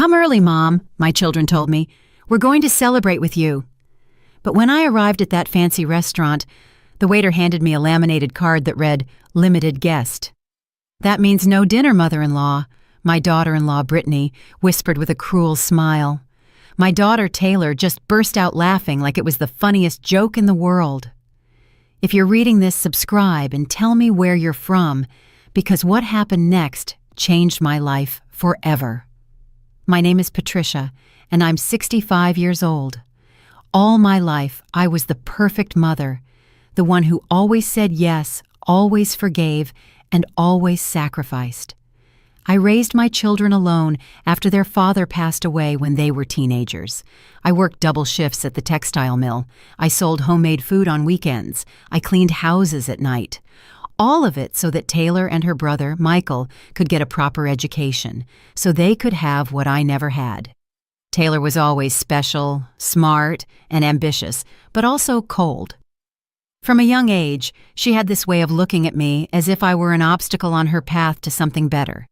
"Come early, Mom," my children told me. "We're going to celebrate with you." But when I arrived at that fancy restaurant, the waiter handed me a laminated card that read, "Limited guest." "That means no dinner, mother-in-law," my daughter-in-law, Brittany, whispered with a cruel smile. My daughter, Taylor, just burst out laughing like it was the funniest joke in the world. If you're reading this, subscribe and tell me where you're from, because what happened next changed my life forever. My name is Patricia, and I'm 65 years old. All my life, I was the perfect mother, the one who always said yes, always forgave, and always sacrificed. I raised my children alone after their father passed away when they were teenagers. I worked double shifts at the textile mill. I sold homemade food on weekends. I cleaned houses at night. All of it so that Taylor and her brother, Michael, could get a proper education, so they could have what I never had. Taylor was always special, smart, and ambitious, but also cold. From a young age, she had this way of looking at me as if I were an obstacle on her path to something better.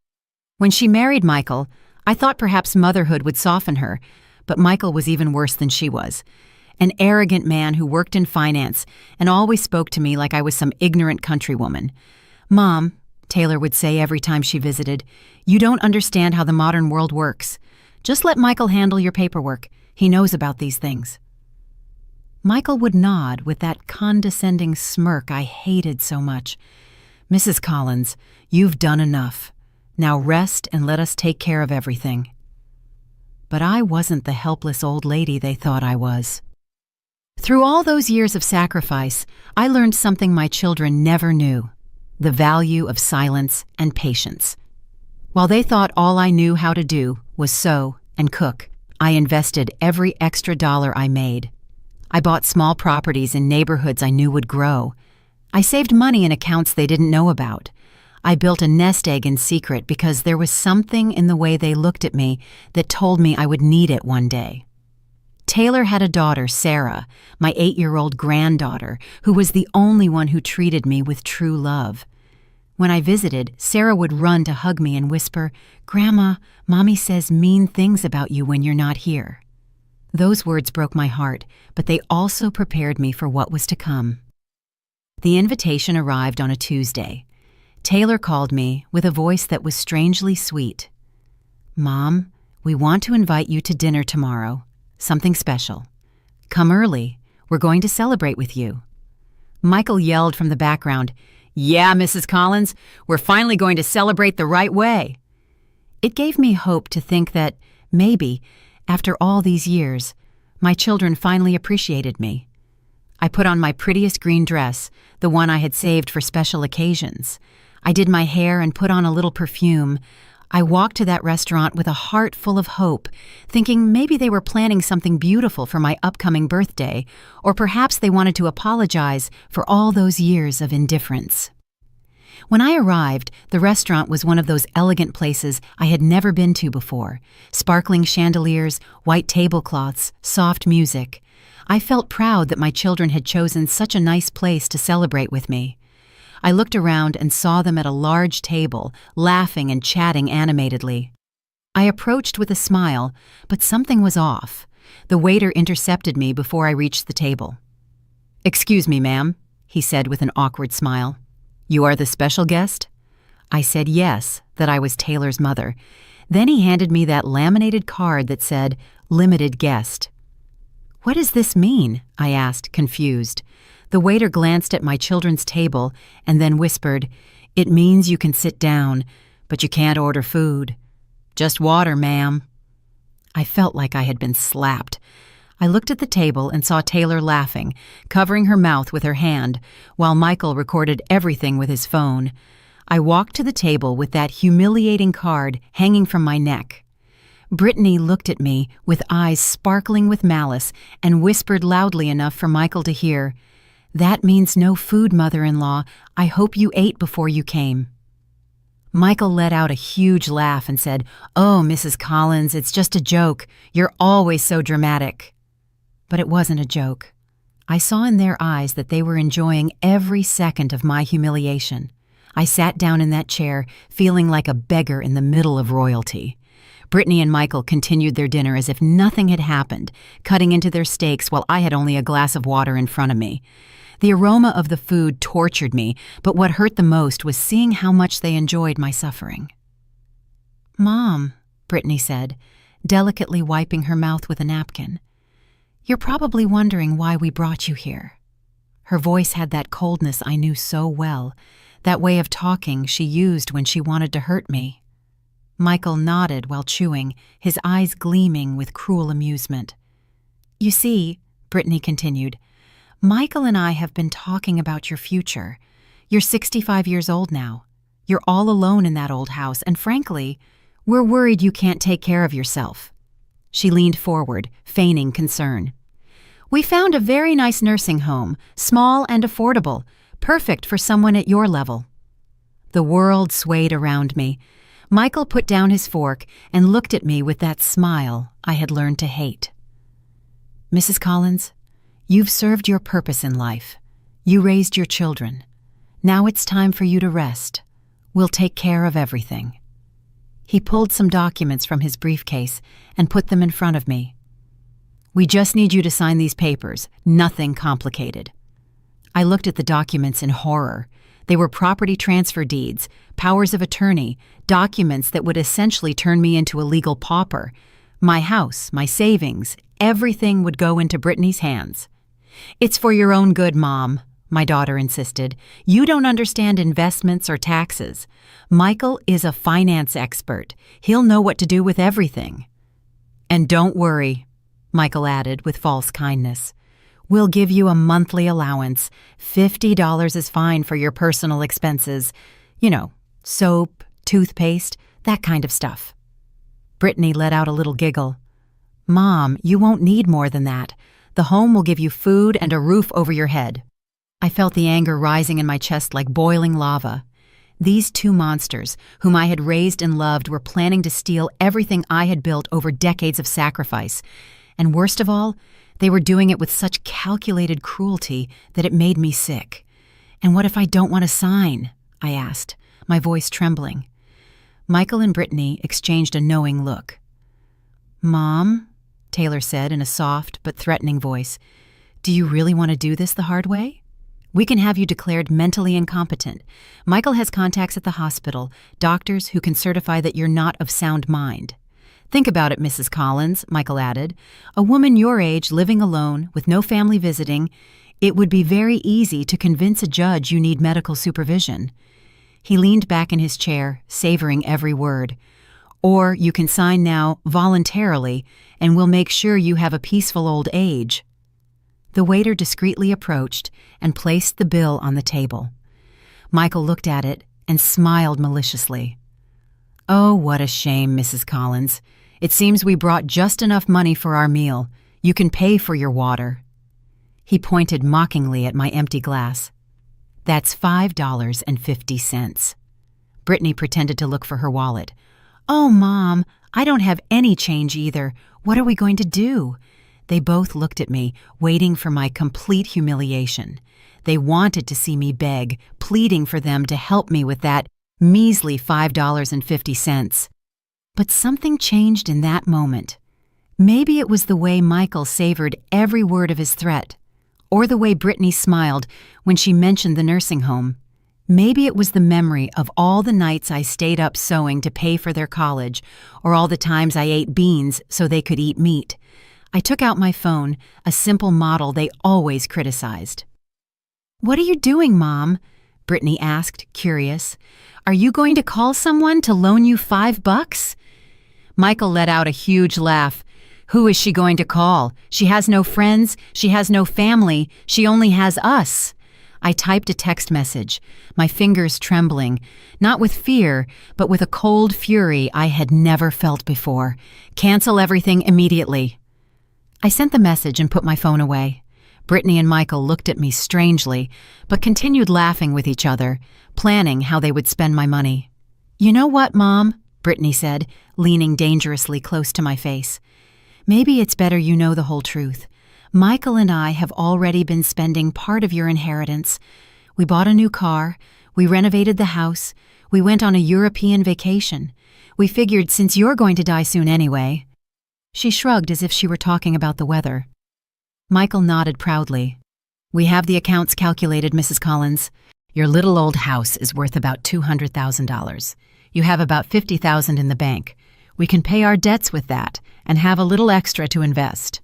When she married Michael, I thought perhaps motherhood would soften her, but Michael was even worse than she was. An arrogant man who worked in finance and always spoke to me like I was some ignorant countrywoman. "Mom," Taylor would say every time she visited, "you don't understand how the modern world works. Just let Michael handle your paperwork. He knows about these things." Michael would nod with that condescending smirk I hated so much. "Mrs. Collins, you've done enough. Now rest and let us take care of everything." But I wasn't the helpless old lady they thought I was. Through all those years of sacrifice, I learned something my children never knew: the value of silence and patience. While they thought all I knew how to do was sew and cook, I invested every extra dollar I made. I bought small properties in neighborhoods I knew would grow. I saved money in accounts they didn't know about. I built a nest egg in secret because there was something in the way they looked at me that told me I would need it one day. Taylor had a daughter, Sarah, my 8-year-old granddaughter, who was the only one who treated me with true love. When I visited, Sarah would run to hug me and whisper, "Grandma, Mommy says mean things about you when you're not here." Those words broke my heart, but they also prepared me for what was to come. The invitation arrived on a Tuesday. Taylor called me with a voice that was strangely sweet. "Mom, we want to invite you to dinner tomorrow. Something special. Come early. We're going to celebrate with you." Michael yelled from the background, "Yeah, Mrs. Collins, we're finally going to celebrate the right way." It gave me hope to think that maybe, after all these years, my children finally appreciated me. I put on my prettiest green dress, the one I had saved for special occasions. I did my hair and put on a little perfume. I walked to that restaurant with a heart full of hope, thinking maybe they were planning something beautiful for my upcoming birthday, or perhaps they wanted to apologize for all those years of indifference. When I arrived, the restaurant was one of those elegant places I had never been to before. Sparkling chandeliers, white tablecloths, soft music. I felt proud that my children had chosen such a nice place to celebrate with me. I looked around and saw them at a large table, laughing and chatting animatedly. I approached with a smile, but something was off. The waiter intercepted me before I reached the table. "Excuse me, ma'am," he said with an awkward smile. "You are the special guest?" I said yes, that I was Taylor's mother. Then he handed me that laminated card that said, "Limited guest." "What does this mean?" I asked, confused. The waiter glanced at my children's table and then whispered, "It means you can sit down, but you can't order food. Just water, ma'am." I felt like I had been slapped. I looked at the table and saw Taylor laughing, covering her mouth with her hand, while Michael recorded everything with his phone. I walked to the table with that humiliating card hanging from my neck. Brittany looked at me with eyes sparkling with malice and whispered loudly enough for Michael to hear, "That means no food, mother-in-law. I hope you ate before you came." Michael let out a huge laugh and said, "Oh, Mrs. Collins, it's just a joke. You're always so dramatic." But it wasn't a joke. I saw in their eyes that they were enjoying every second of my humiliation. I sat down in that chair, feeling like a beggar in the middle of royalty. Brittany and Michael continued their dinner as if nothing had happened, cutting into their steaks while I had only a glass of water in front of me. The aroma of the food tortured me, but what hurt the most was seeing how much they enjoyed my suffering. "Mom," Brittany said, delicately wiping her mouth with a napkin, "you're probably wondering why we brought you here." Her voice had that coldness I knew so well, that way of talking she used when she wanted to hurt me. Michael nodded while chewing, his eyes gleaming with cruel amusement. "You see," Brittany continued, "Michael and I have been talking about your future. You're 65 years old now. You're all alone in that old house, and frankly, we're worried you can't take care of yourself." She leaned forward, feigning concern. "We found a very nice nursing home, small and affordable, perfect for someone at your level." The world swayed around me. Michael put down his fork and looked at me with that smile I had learned to hate. "Mrs. Collins, you've served your purpose in life. You raised your children. Now it's time for you to rest. We'll take care of everything." He pulled some documents from his briefcase and put them in front of me. "We just need you to sign these papers, nothing complicated." I looked at the documents in horror. They were property transfer deeds, powers of attorney, documents that would essentially turn me into a legal pauper. My house, my savings, everything would go into Brittany's hands. "It's for your own good, Mom," my daughter insisted. "You don't understand investments or taxes. Michael is a finance expert. He'll know what to do with everything." "And don't worry," Michael added with false kindness. "We'll give you a monthly allowance. $50 is fine for your personal expenses. You know, soap, toothpaste, that kind of stuff." Brittany let out a little giggle. "Mom, you won't need more than that. The home will give you food and a roof over your head." I felt the anger rising in my chest like boiling lava. These two monsters, whom I had raised and loved, were planning to steal everything I had built over decades of sacrifice. And worst of all, they were doing it with such calculated cruelty that it made me sick. "And what if I don't want to sign?" I asked, my voice trembling. Michael and Brittany exchanged a knowing look. "Mom," Taylor said in a soft but threatening voice, "do you really want to do this the hard way? We can have you declared mentally incompetent. Michael has contacts at the hospital, doctors who can certify that you're not of sound mind." "Think about it, Mrs. Collins," Michael added. "A woman your age living alone, with no family visiting, it would be very easy to convince a judge you need medical supervision." He leaned back in his chair, savoring every word. "Or you can sign now, voluntarily, and we'll make sure you have a peaceful old age." The waiter discreetly approached and placed the bill on the table. Michael looked at it and smiled maliciously. "Oh, what a shame, Mrs. Collins. It seems we brought just enough money for our meal. You can pay for your water." He pointed mockingly at my empty glass. "That's $5.50. Brittany pretended to look for her wallet. "Oh, Mom, I don't have any change either. What are we going to do?" They both looked at me, waiting for my complete humiliation. They wanted to see me beg, pleading for them to help me with that measly $5.50. But something changed in that moment. Maybe it was the way Michael savored every word of his threat, or the way Brittany smiled when she mentioned the nursing home. Maybe it was the memory of all the nights I stayed up sewing to pay for their college, or all the times I ate beans so they could eat meat. I took out my phone, a simple model they always criticized. "What are you doing, Mom?" Brittany asked, curious. "Are you going to call someone to loan you $5? Michael let out a huge laugh. "Who is she going to call? She has no friends, she has no family, she only has us." I typed a text message, my fingers trembling, not with fear, but with a cold fury I had never felt before. "Cancel everything immediately." I sent the message and put my phone away. Brittany and Michael looked at me strangely, but continued laughing with each other, planning how they would spend my money. "You know what, Mom?" Brittany said, leaning dangerously close to my face. "Maybe it's better you know the whole truth. Michael and I have already been spending part of your inheritance. We bought a new car, we renovated the house, we went on a European vacation. We figured since you're going to die soon anyway." She shrugged as if she were talking about the weather. Michael nodded proudly. "We have the accounts calculated, Mrs. Collins. Your little old house is worth about $200,000. You have about $50,000 in the bank. We can pay our debts with that and have a little extra to invest."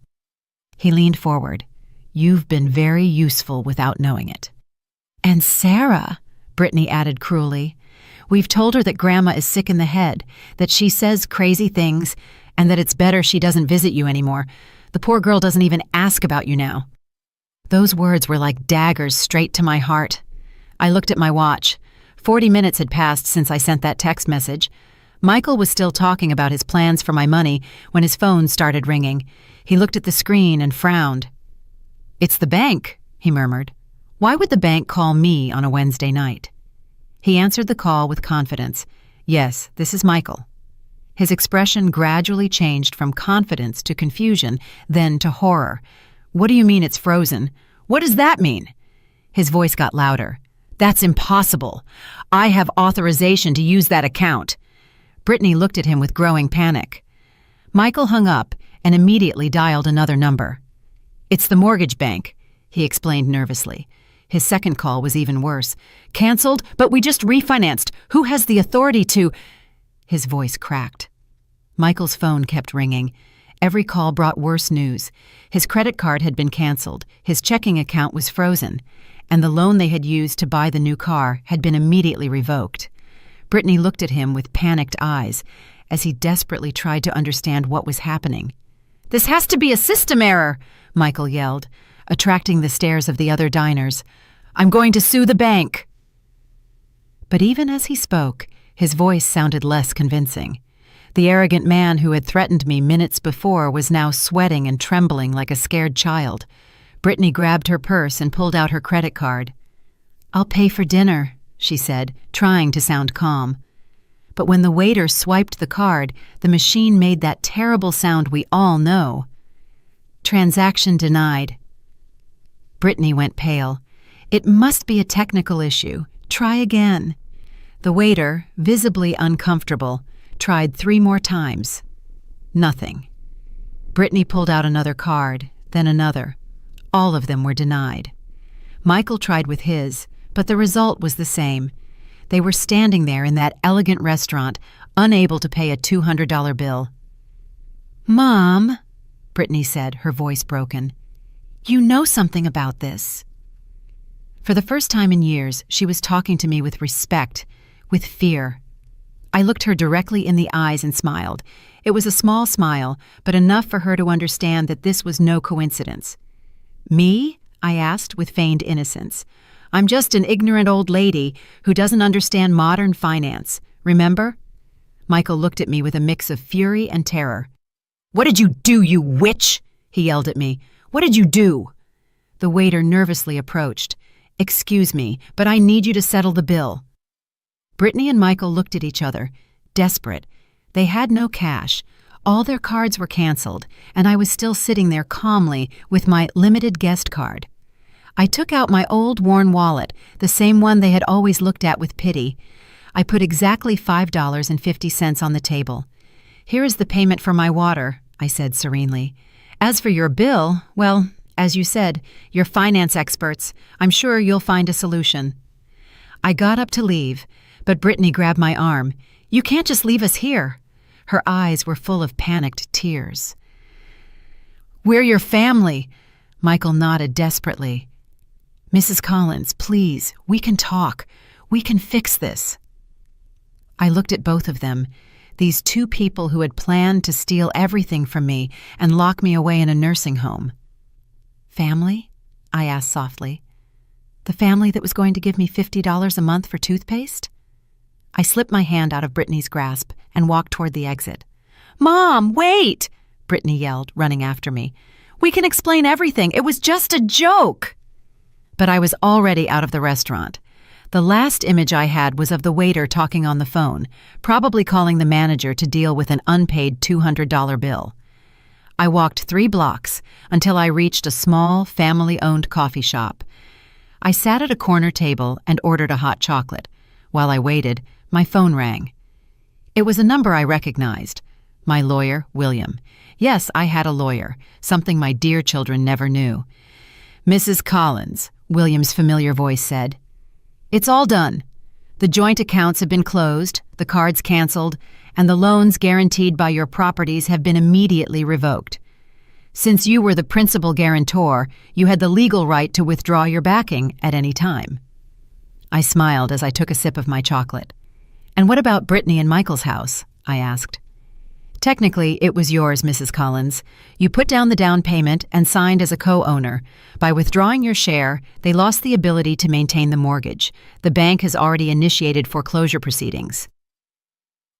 He leaned forward. "You've been very useful without knowing it." "And Sarah," Brittany added cruelly. "We've told her that Grandma is sick in the head, that she says crazy things, and that it's better she doesn't visit you anymore. The poor girl doesn't even ask about you now." Those words were like daggers straight to my heart. I looked at my watch. 40 minutes had passed since I sent that text message. Michael was still talking about his plans for my money when his phone started ringing. He looked at the screen and frowned. "It's the bank," he murmured. "Why would the bank call me on a Wednesday night?" He answered the call with confidence. "Yes, this is Michael." His expression gradually changed from confidence to confusion, then to horror. "What do you mean it's frozen? What does that mean?" His voice got louder. "That's impossible. I have authorization to use that account." Brittany looked at him with growing panic. Michael hung up and immediately dialed another number. "It's the mortgage bank," he explained nervously. His second call was even worse. "Canceled, but we just refinanced. Who has the authority to—" His voice cracked. Michael's phone kept ringing. Every call brought worse news. His credit card had been canceled, his checking account was frozen, and the loan they had used to buy the new car had been immediately revoked. Brittany looked at him with panicked eyes as he desperately tried to understand what was happening. "This has to be a system error," Michael yelled, attracting the stares of the other diners. "I'm going to sue the bank." But even as he spoke, his voice sounded less convincing. The arrogant man who had threatened me minutes before was now sweating and trembling like a scared child. Brittany grabbed her purse and pulled out her credit card. "I'll pay for dinner," she said, trying to sound calm. But when the waiter swiped the card, the machine made that terrible sound we all know. "Transaction denied." Brittany went pale. "It must be a technical issue. Try again." The waiter, visibly uncomfortable, tried 3 more times. Nothing. Brittany pulled out another card, then another. All of them were denied. Michael tried with his, but the result was the same. They were standing there in that elegant restaurant, unable to pay a $200 bill. "Mom," Brittany said, her voice broken, "you know something about this." For the first time in years, she was talking to me with respect, with fear. I looked her directly in the eyes and smiled. It was a small smile, but enough for her to understand that this was no coincidence. "Me?" I asked with feigned innocence. "I'm just an ignorant old lady who doesn't understand modern finance. Remember?" Michael looked at me with a mix of fury and terror. "What did you do, you witch?" he yelled at me. "What did you do?" The waiter nervously approached. "Excuse me, but I need you to settle the bill." Brittany and Michael looked at each other, desperate. They had no cash. All their cards were canceled, and I was still sitting there calmly with my limited guest card. I took out my old worn wallet, the same one they had always looked at with pity. I put exactly $5.50 on the table. "Here is the payment for my water," I said serenely. "As for your bill, well, as you said, you're finance experts. I'm sure you'll find a solution." I got up to leave, but Brittany grabbed my arm. "You can't just leave us here." Her eyes were full of panicked tears. "We're your family," Michael nodded desperately. "Mrs. Collins, please, we can talk. We can fix this." I looked at both of them, these 2 people who had planned to steal everything from me and lock me away in a nursing home. "Family?" I asked softly. "The family that was going to give me $50 a month for toothpaste?" I slipped my hand out of Brittany's grasp and walked toward the exit. "Mom, wait!" Brittany yelled, running after me. "We can explain everything. It was just a joke." But I was already out of the restaurant. The last image I had was of the waiter talking on the phone, probably calling the manager to deal with an unpaid $200 bill. I walked 3 blocks until I reached a small, family-owned coffee shop. I sat at a corner table and ordered a hot chocolate. While I waited, my phone rang. It was a number I recognized. My lawyer, William. Yes, I had a lawyer, something my dear children never knew. "Mrs. Collins," William's familiar voice said. "It's all done. The joint accounts have been closed, the cards canceled, and the loans guaranteed by your properties have been immediately revoked. Since you were the principal guarantor, you had the legal right to withdraw your backing at any time." I smiled as I took a sip of my chocolate. "And what about Brittany and Michael's house?" I asked. "Technically, it was yours, Mrs. Collins. You put down the down payment and signed as a co-owner. By withdrawing your share, they lost the ability to maintain the mortgage. The bank has already initiated foreclosure proceedings."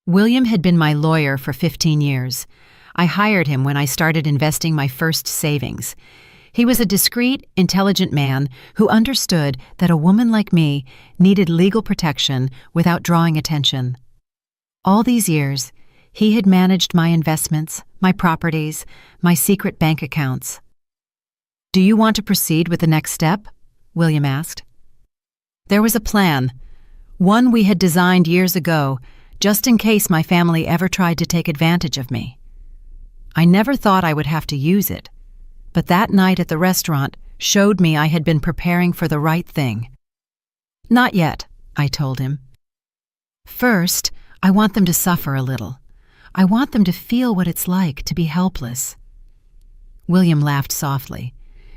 William had been my lawyer for 15 years. I hired him when I started investing my first savings. He was a discreet, intelligent man who understood that a woman like me needed legal protection without drawing attention. All these years, he had managed my investments, my properties, my secret bank accounts. "Do you want to proceed with the next step?" William asked. There was a plan, one we had designed years ago, just in case my family ever tried to take advantage of me. I never thought I would have to use it, but that night at the restaurant showed me I had been preparing for the right thing. "Not yet," I told him. "First, I want them to suffer a little. I want them to feel what it's like to be helpless." William laughed softly.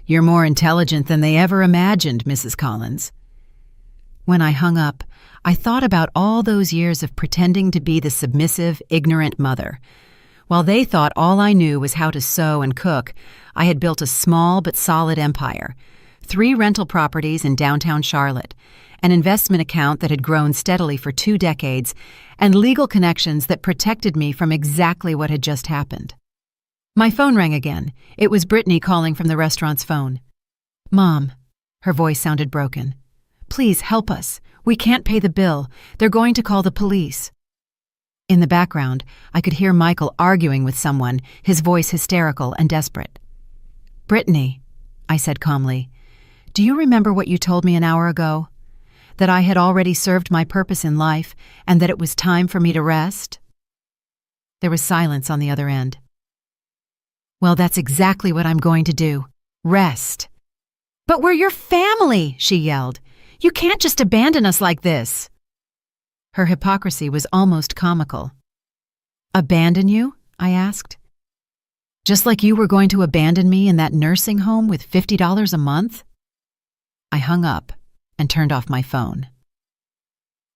"You're more intelligent than they ever imagined, Mrs. Collins." When I hung up, I thought about all those years of pretending to be the submissive, ignorant mother. While they thought all I knew was how to sew and cook, I had built a small but solid empire. 3 rental properties in downtown Charlotte, an investment account that had grown steadily for 2 decades, and legal connections that protected me from exactly what had just happened. My phone rang again. It was Brittany calling from the restaurant's phone. "Mom," her voice sounded broken. "Please help us. We can't pay the bill. They're going to call the police." In the background, I could hear Michael arguing with someone, his voice hysterical and desperate. "Brittany," I said calmly, "do you remember what you told me an hour ago? That I had already served my purpose in life and that it was time for me to rest?" There was silence on the other end. "Well, that's exactly what I'm going to do. Rest." "But we're your family," she yelled. "You can't just abandon us like this." Her hypocrisy was almost comical. "Abandon you?" I asked. "Just like you were going to abandon me in that nursing home with $50 a month?" I hung up and turned off my phone.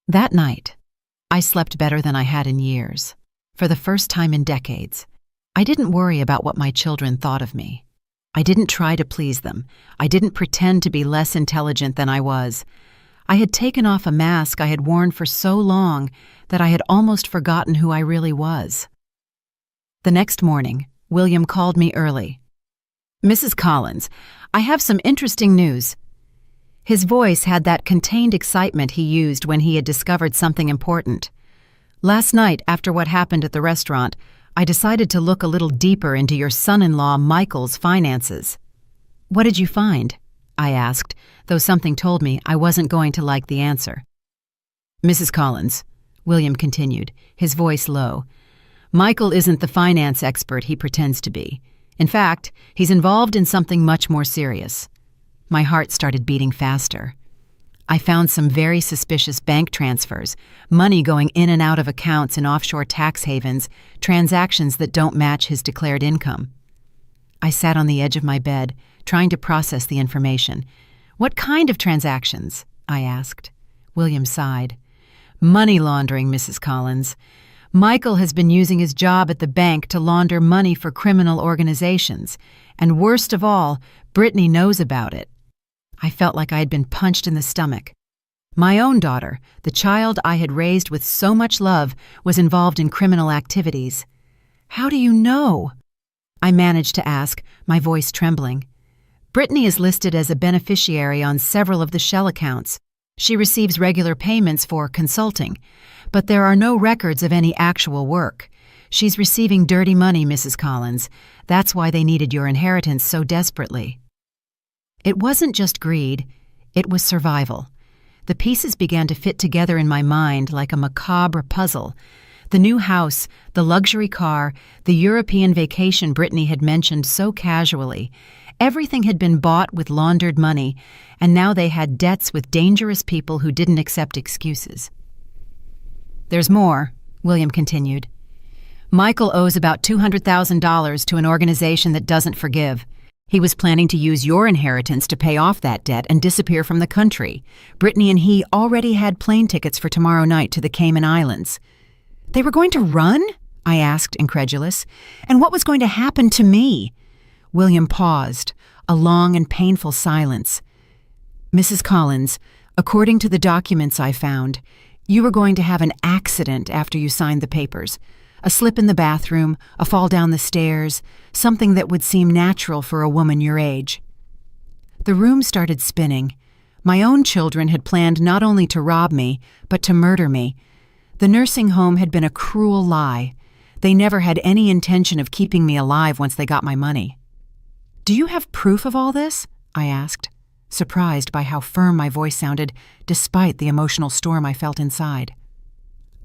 That night, I slept better than I had in years. For the first time in decades, I didn't worry about what my children thought of me. I didn't try to please them. I didn't pretend to be less intelligent than I was. I had taken off a mask I had worn for so long that I had almost forgotten who I really was. The next morning, William called me early. "Mrs. Collins, I have some interesting news." His voice had that contained excitement he used when he had discovered something important. "Last night, after what happened at the restaurant, I decided to look a little deeper into your son-in-law Michael's finances." "What did you find?" I asked, though something told me I wasn't going to like the answer. "Mrs. Collins," William continued, his voice low, "Michael isn't the finance expert he pretends to be. In fact, he's involved in something much more serious." My heart started beating faster. I found some very suspicious bank transfers, money going in and out of accounts in offshore tax havens, transactions that don't match his declared income. I sat on the edge of my bed, trying to process the information. "What kind of transactions?" I asked. William sighed. "Money laundering, Mrs. Collins. Michael has been using his job at the bank to launder money for criminal organizations, and worst of all, Brittany knows about it." I felt like I had been punched in the stomach. My own daughter, the child I had raised with so much love, was involved in criminal activities. "How do you know?" I managed to ask, my voice trembling. "Brittany is listed as a beneficiary on several of the shell accounts. She receives regular payments for consulting, but there are no records of any actual work. She's receiving dirty money, Mrs. Collins. That's why they needed your inheritance so desperately." It wasn't just greed, it was survival. The pieces began to fit together in my mind like a macabre puzzle. The new house, the luxury car, the European vacation Brittany had mentioned so casually. Everything had been bought with laundered money, and now they had debts with dangerous people who didn't accept excuses. "There's more," William continued. "Michael owes about $200,000 to an organization that doesn't forgive. He was planning to use your inheritance to pay off that debt and disappear from the country. Brittany and he already had plane tickets for tomorrow night to the Cayman Islands." "They were going to run?" I asked, incredulous. "And what was going to happen to me?" William paused, a long and painful silence. "Mrs. Collins, according to the documents I found, you were going to have an accident after you signed the papers. A slip in the bathroom, a fall down the stairs, something that would seem natural for a woman your age." The room started spinning. My own children had planned not only to rob me, but to murder me. The nursing home had been a cruel lie. They never had any intention of keeping me alive once they got my money. "Do you have proof of all this?" I asked, surprised by how firm my voice sounded, despite the emotional storm I felt inside.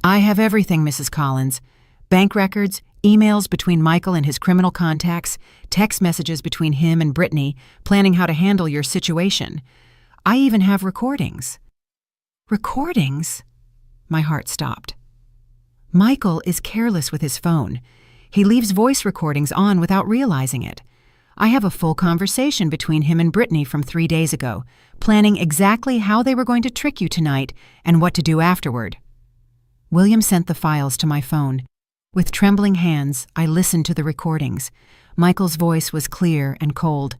"I have everything, Mrs. Collins. Bank records, emails between Michael and his criminal contacts, text messages between him and Brittany, planning how to handle your situation. I even have recordings." "Recordings?" My heart stopped. Michael is careless with his phone. He leaves voice recordings on without realizing it. I have a full conversation between him and Brittany from 3 days ago, planning exactly how they were going to trick you tonight and what to do afterward. William sent the files to my phone. With trembling hands, I listened to the recordings. Michael's voice was clear and cold.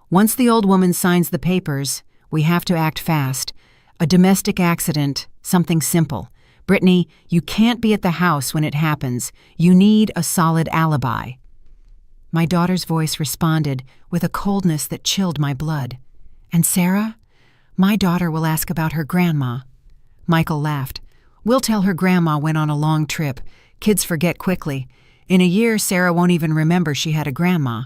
"Once the old woman signs the papers, we have to act fast. A domestic accident, something simple. Brittany, you can't be at the house when it happens. You need a solid alibi." My daughter's voice responded with a coldness that chilled my blood. "And Sarah? My daughter will ask about her grandma." Michael laughed. "We'll tell her grandma went on a long trip. Kids forget quickly. In a year, Sarah won't even remember she had a grandma."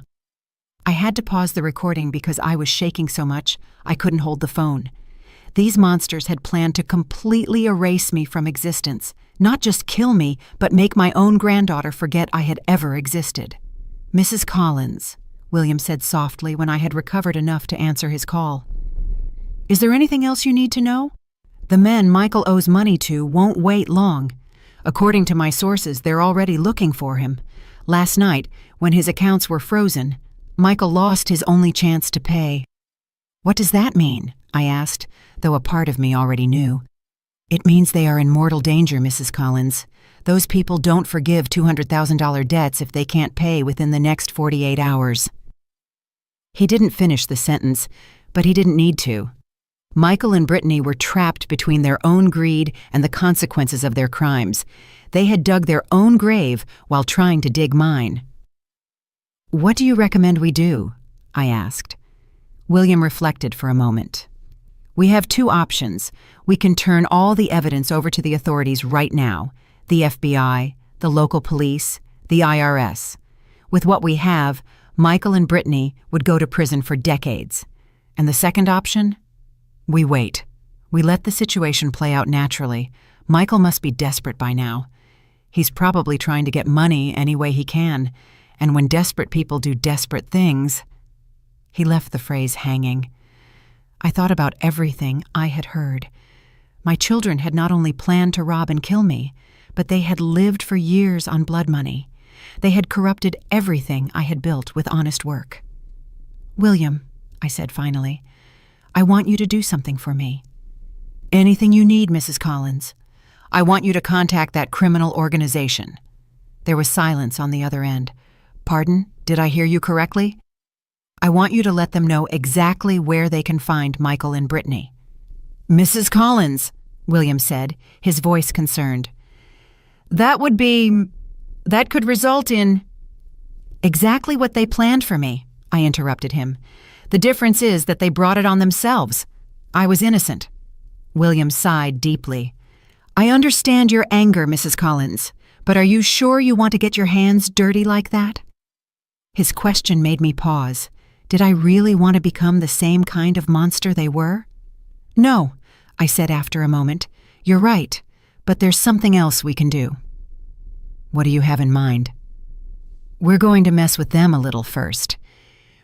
I had to pause the recording because I was shaking so much I couldn't hold the phone. These monsters had planned to completely erase me from existence, not just kill me, but make my own granddaughter forget I had ever existed. "Mrs. Collins," William said softly when I had recovered enough to answer his call. "Is there anything else you need to know? The men Michael owes money to won't wait long. According to my sources, they're already looking for him. Last night, when his accounts were frozen, Michael lost his only chance to pay." "What does that mean?" I asked, though a part of me already knew. "It means they are in mortal danger, Mrs. Collins. Those people don't forgive $200,000 debts if they can't pay within the next 48 hours. He didn't finish the sentence, but he didn't need to. Michael and Brittany were trapped between their own greed and the consequences of their crimes. They had dug their own grave while trying to dig mine. "What do you recommend we do?" I asked. William reflected for a moment. "We have 2 options. We can turn all the evidence over to the authorities right now. The FBI, the local police, the IRS. With what we have, Michael and Brittany would go to prison for decades. And the second option? We wait. We let the situation play out naturally. Michael must be desperate by now. He's probably trying to get money any way he can, and when desperate people do desperate things..." He left the phrase hanging. I thought about everything I had heard. My children had not only planned to rob and kill me, but they had lived for years on blood money. They had corrupted everything I had built with honest work. "William," I said finally, "I want you to do something for me." "Anything you need, Mrs. Collins. I want you to contact that criminal organization." There was silence on the other end. "Pardon? Did I hear you correctly?" "I want you to let them know exactly where they can find Michael and Brittany." "Mrs. Collins," William said, his voice concerned. That could result in..." "Exactly what they planned for me," I interrupted him. "The difference is that they brought it on themselves. I was innocent." William sighed deeply. "I understand your anger, Mrs. Collins, but are you sure you want to get your hands dirty like that?" His question made me pause. Did I really want to become the same kind of monster they were? "No," I said after a moment. "You're right, but there's something else we can do." What do you have in mind? We're going to mess with them a little first.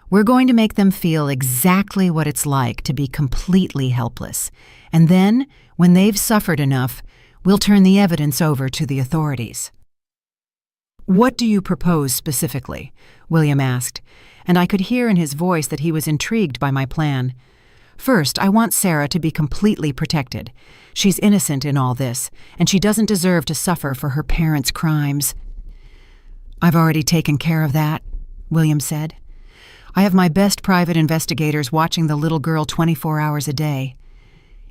We're going to make them feel exactly what it's like to be completely helpless. And then, when they've suffered enough, we'll turn the evidence over to the authorities. What do you propose specifically? William asked, and I could hear in his voice that he was intrigued by my plan. First, I want Sarah to be completely protected. She's innocent in all this, and she doesn't deserve to suffer for her parents' crimes. I've already taken care of that, William said. I have my best private investigators watching the little girl 24 hours a day.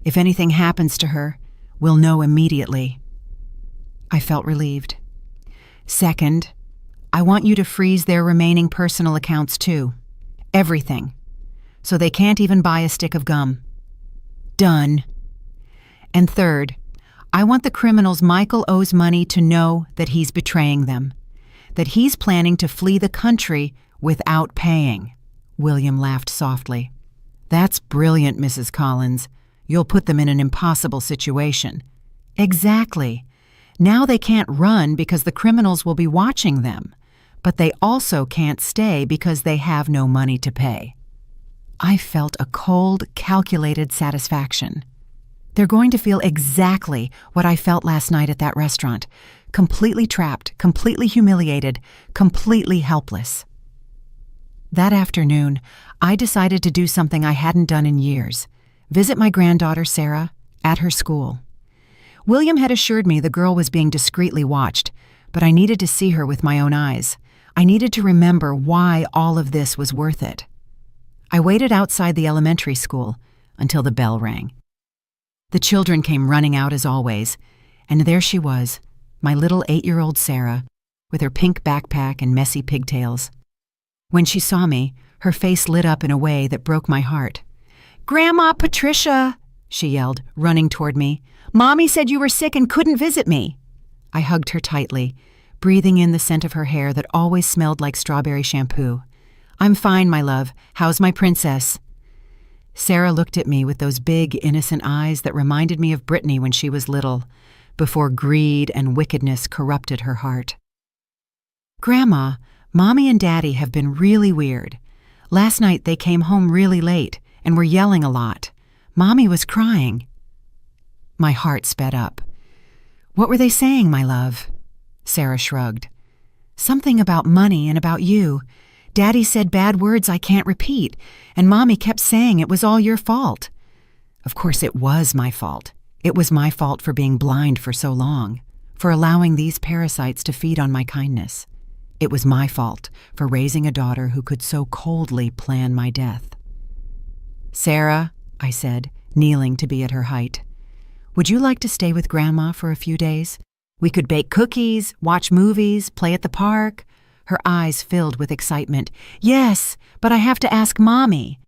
If anything happens to her, we'll know immediately. I felt relieved. Second, I want you to freeze their remaining personal accounts too. Everything. So they can't even buy a stick of gum. Done. And third, I want the criminals Michael owes money to know that he's betraying them, that he's planning to flee the country without paying. William laughed softly. That's brilliant, Mrs. Collins. You'll put them in an impossible situation. Exactly. Now they can't run because the criminals will be watching them, but they also can't stay because they have no money to pay. I felt a cold, calculated satisfaction. They're going to feel exactly what I felt last night at that restaurant. Completely trapped, completely humiliated, completely helpless. That afternoon, I decided to do something I hadn't done in years. Visit my granddaughter, Sarah, at her school. William had assured me the girl was being discreetly watched, but I needed to see her with my own eyes. I needed to remember why all of this was worth it. I waited outside the elementary school until the bell rang. The children came running out as always, and there she was, my little 8-year-old Sarah, with her pink backpack and messy pigtails. When she saw me, her face lit up in a way that broke my heart. "Grandma Patricia!" she yelled, running toward me. "Mommy said you were sick and couldn't visit me." I hugged her tightly, breathing in the scent of her hair that always smelled like strawberry shampoo. "I'm fine, my love. How's my princess?" Sarah looked at me with those big, innocent eyes that reminded me of Brittany when she was little, before greed and wickedness corrupted her heart. "Grandma, Mommy and Daddy have been really weird. Last night they came home really late and were yelling a lot. Mommy was crying." My heart sped up. "What were they saying, my love?" Sarah shrugged. "Something about money and about you. Daddy said bad words I can't repeat, and Mommy kept saying it was all your fault." Of course it was my fault. It was my fault for being blind for so long, for allowing these parasites to feed on my kindness. It was my fault for raising a daughter who could so coldly plan my death. "Sarah," I said, kneeling to be at her height, "would you like to stay with Grandma for a few days? We could bake cookies, watch movies, play at the park." Her eyes filled with excitement. "Yes, but I have to ask Mommy."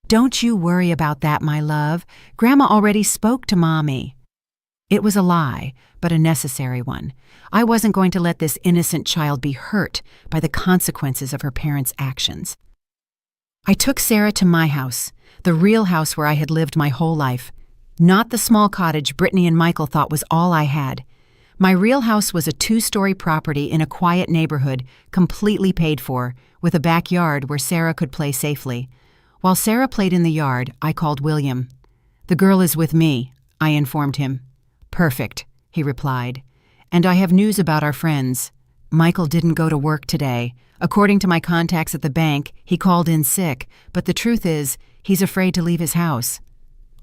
"Don't you worry about that, my love. Grandma already spoke to Mommy." It was a lie, but a necessary one. I wasn't going to let this innocent child be hurt by the consequences of her parents' actions. I took Sarah to my house, the real house where I had lived my whole life, not the small cottage Brittany and Michael thought was all I had. My real house was a 2-story property in a quiet neighborhood, completely paid for, with a backyard where Sarah could play safely. While Sarah played in the yard, I called William. "The girl is with me," I informed him. "Perfect," he replied. "And I have news about our friends. Michael didn't go to work today. According to my contacts at the bank, he called in sick, but the truth is, he's afraid to leave his house."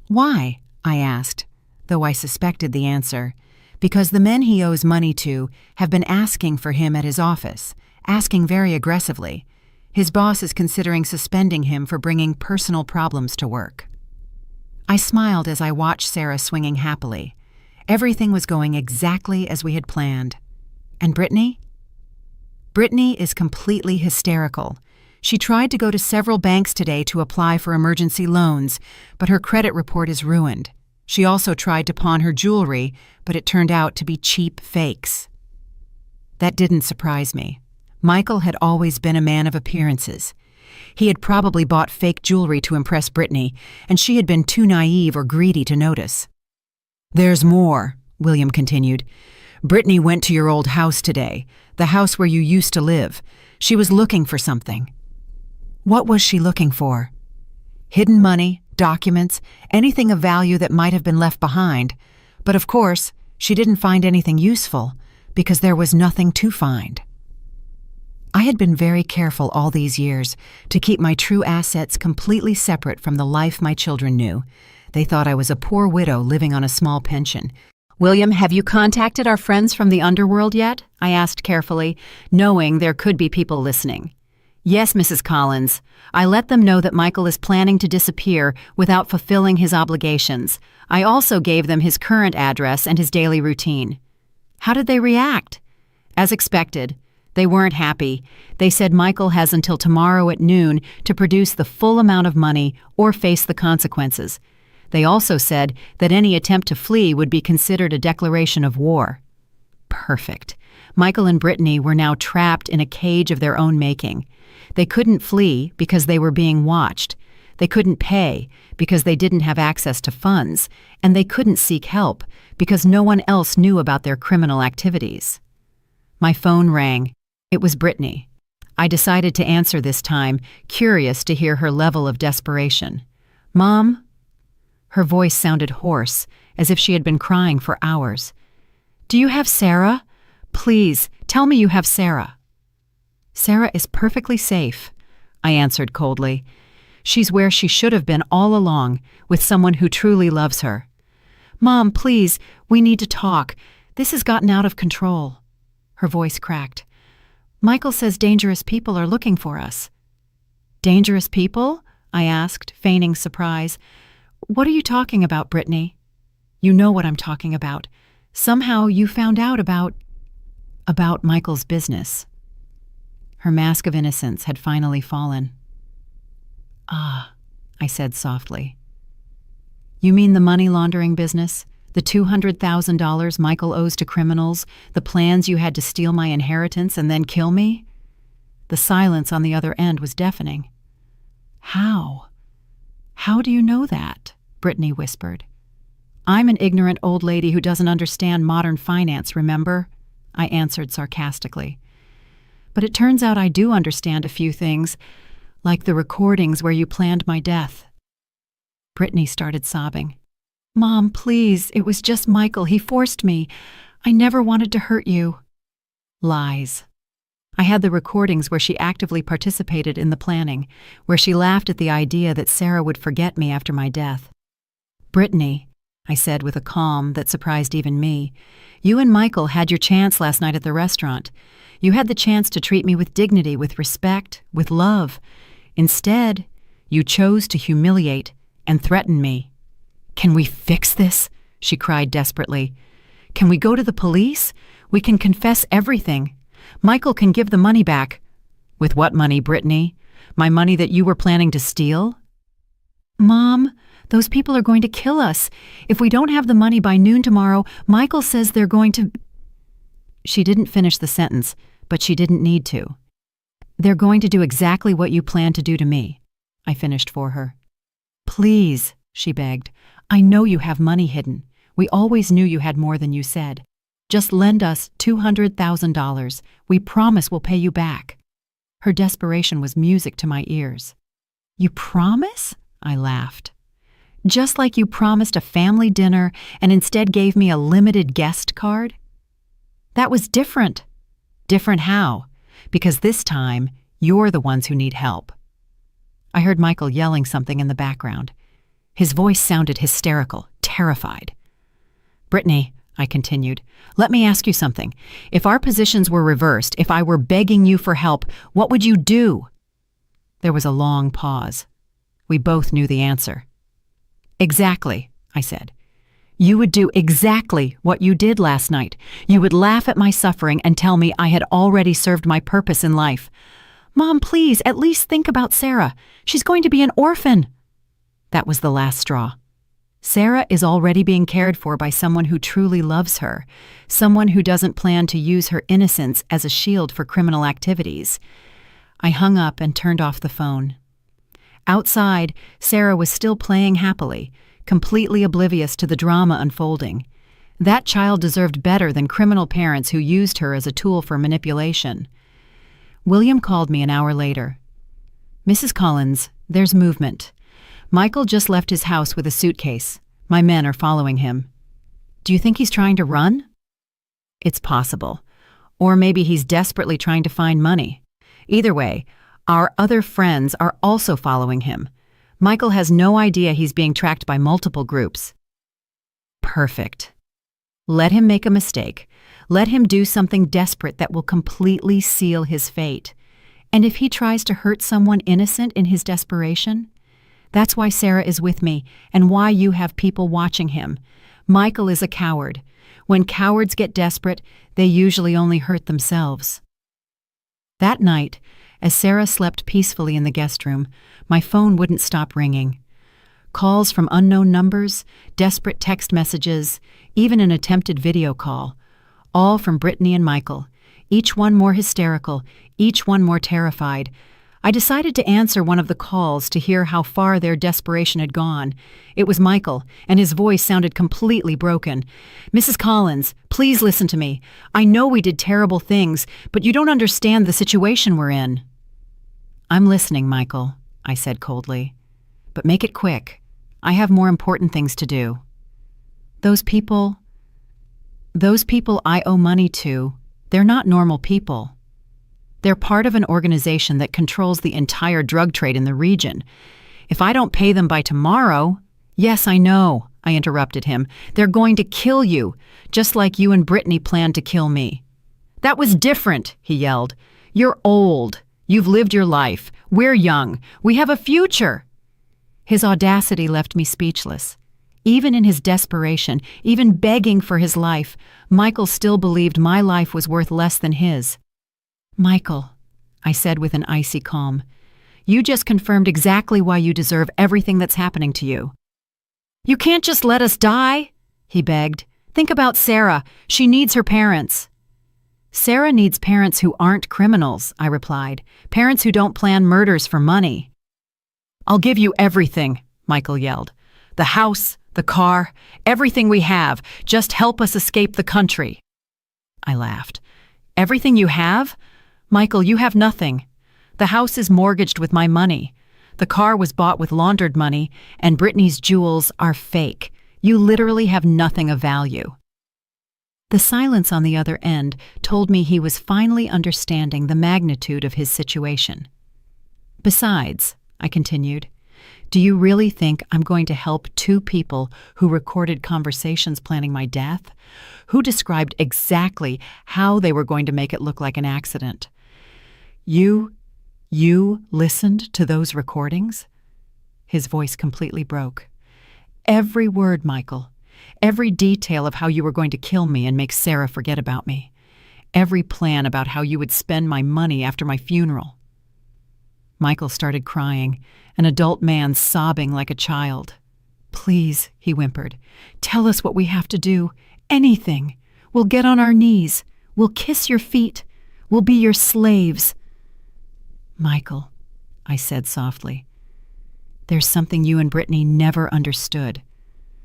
"Why?" I asked, though I suspected the answer. "Because the men he owes money to have been asking for him at his office, asking very aggressively. His boss is considering suspending him for bringing personal problems to work." I smiled as I watched Sarah swinging happily. Everything was going exactly as we had planned. And Brittany? Brittany is completely hysterical. She tried to go to several banks today to apply for emergency loans, but her credit report is ruined. She also tried to pawn her jewelry, but it turned out to be cheap fakes. That didn't surprise me. Michael had always been a man of appearances. He had probably bought fake jewelry to impress Brittany, and she had been too naive or greedy to notice. "There's more," William continued. Brittany went to your old house today, the house where you used to live. She was looking for something. What was she looking for? Hidden money, documents, anything of value that might have been left behind. But of course, she didn't find anything useful because there was nothing to find. I had been very careful all these years to keep my true assets completely separate from the life my children knew. They thought I was a poor widow living on a small pension. "William, have you contacted our friends from the underworld yet?" I asked carefully, knowing there could be people listening. "Yes, Mrs. Collins. I let them know that Michael is planning to disappear without fulfilling his obligations. I also gave them his current address and his daily routine." "How did they react?" "As expected. They weren't happy. They said Michael has until tomorrow at noon to produce the full amount of money or face the consequences. They also said that any attempt to flee would be considered a declaration of war." Perfect. Michael and Brittany were now trapped in a cage of their own making. They couldn't flee because they were being watched. They couldn't pay because they didn't have access to funds, and they couldn't seek help because no one else knew about their criminal activities. My phone rang. It was Brittany. I decided to answer this time, curious to hear her level of desperation. "Mom?" Her voice sounded hoarse, as if she had been crying for hours. "Do you have Sarah? Please, tell me you have Sarah." "Sarah is perfectly safe," I answered coldly. "She's where she should have been all along, with someone who truly loves her." "Mom, please, we need to talk. This has gotten out of control." Her voice cracked. "Michael says dangerous people are looking for us." "Dangerous people?" I asked, feigning surprise. "What are you talking about, Brittany?" "You know what I'm talking about. Somehow you found out about Michael's business." Her mask of innocence had finally fallen. "Ah," I said softly. "You mean the money laundering business? The $200,000 Michael owes to criminals, the plans you had to steal my inheritance and then kill me?" The silence on the other end was deafening. "How? How do you know that?" Brittany whispered. "I'm an ignorant old lady who doesn't understand modern finance, remember?" I answered sarcastically. "But it turns out I do understand a few things, like the recordings where you planned my death." Brittany started sobbing. "Mom, please, it was just Michael. He forced me. I never wanted to hurt you." Lies. I had the recordings where she actively participated in the planning, where she laughed at the idea that Sarah would forget me after my death. "Brittany," I said with a calm that surprised even me, "you and Michael had your chance last night at the restaurant. You had the chance to treat me with dignity, with respect, with love. Instead, you chose to humiliate and threaten me." "Can we fix this?" she cried desperately. "Can we go to the police? We can confess everything. Michael can give the money back." "With what money, Brittany? My money that you were planning to steal?" "Mom, those people are going to kill us. If we don't have the money by noon tomorrow, Michael says they're going to—" She didn't finish the sentence, but she didn't need to. "They're going to do exactly what you planned to do to me," I finished for her. "Please," she begged. "I know you have money hidden. We always knew you had more than you said. Just lend us $200,000. We promise we'll pay you back." Her desperation was music to my ears. "You promise?" I laughed. "Just like you promised a family dinner and instead gave me a limited guest card?" "That was different." "Different how? Because this time, you're the ones who need help." I heard Michael yelling something in the background. His voice sounded hysterical, terrified. "Brittany," I continued, "let me ask you something. If our positions were reversed, if I were begging you for help, what would you do?" There was a long pause. We both knew the answer. "Exactly," I said. "You would do exactly what you did last night. You would laugh at my suffering and tell me I had already served my purpose in life. Mom, please, at least think about Sarah. She's going to be an orphan." That was the last straw. Sarah is already being cared for by someone who truly loves her, someone who doesn't plan to use her innocence as a shield for criminal activities. I hung up and turned off the phone. Outside, Sarah was still playing happily, completely oblivious to the drama unfolding. That child deserved better than criminal parents who used her as a tool for manipulation. William called me an hour later. "Mrs. Collins, there's movement. Michael just left his house with a suitcase. My men are following him. Do you think he's trying to run?" "It's possible. Or maybe he's desperately trying to find money. Either way, our other friends are also following him. Michael has no idea he's being tracked by multiple groups." "Perfect. Let him make a mistake. Let him do something desperate that will completely seal his fate. And if he tries to hurt someone innocent in his desperation, that's why Sarah is with me and why you have people watching him. Michael is a coward. When cowards get desperate, they usually only hurt themselves." That night, as Sarah slept peacefully in the guest room, my phone wouldn't stop ringing. Calls from unknown numbers, desperate text messages, even an attempted video call. All from Brittany and Michael, each one more hysterical, each one more terrified. I decided to answer one of the calls to hear how far their desperation had gone. It was Michael, and his voice sounded completely broken. "Mrs. Collins, please listen to me. I know we did terrible things, but you don't understand the situation we're in." "I'm listening, Michael," I said coldly. "But make it quick. I have more important things to do." Those people I owe money to, they're not normal people. They're part of an organization that controls the entire drug trade in the region. If I don't pay them by tomorrow— "Yes, I know," I interrupted him. "They're going to kill you, just like you and Brittany planned to kill me." "That was different," he yelled. "You're old. You've lived your life. We're young. We have a future." His audacity left me speechless. Even in his desperation, even begging for his life, Michael still believed my life was worth less than his. "Michael," I said with an icy calm, "you just confirmed exactly why you deserve everything that's happening to you." "You can't just let us die," he begged. "Think about Sarah. She needs her parents." "Sarah needs parents who aren't criminals," I replied. "Parents who don't plan murders for money." "I'll give you everything," Michael yelled. "The house, the car, everything we have. Just help us escape the country." I laughed. "Everything you have? Michael, you have nothing. The house is mortgaged with my money. The car was bought with laundered money, and Brittany's jewels are fake. You literally have nothing of value." The silence on the other end told me he was finally understanding the magnitude of his situation. "Besides," I continued, "do you really think I'm going to help two people who recorded conversations planning my death? Who described exactly how they were going to make it look like an accident? You listened to those recordings?" His voice completely broke. "Every word, Michael. Every detail of how you were going to kill me and make Sarah forget about me. Every plan about how you would spend my money after my funeral." Michael started crying, an adult man sobbing like a child. "Please," he whimpered, "tell us what we have to do. Anything. We'll get on our knees. We'll kiss your feet. We'll be your slaves." "Michael," I said softly, "there's something you and Brittany never understood.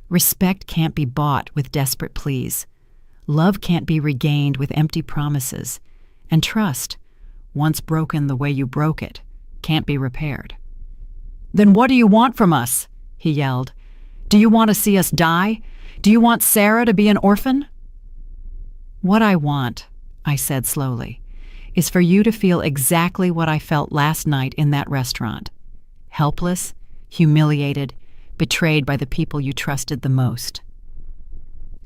Respect can't be bought with desperate pleas. Love can't be regained with empty promises. And trust, once broken the way you broke it, can't be repaired." "Then what do you want from us?" he yelled. "Do you want to see us die? Do you want Sarah to be an orphan?" "What I want," I said slowly, "is for you to feel exactly what I felt last night in that restaurant. Helpless, humiliated, betrayed by the people you trusted the most."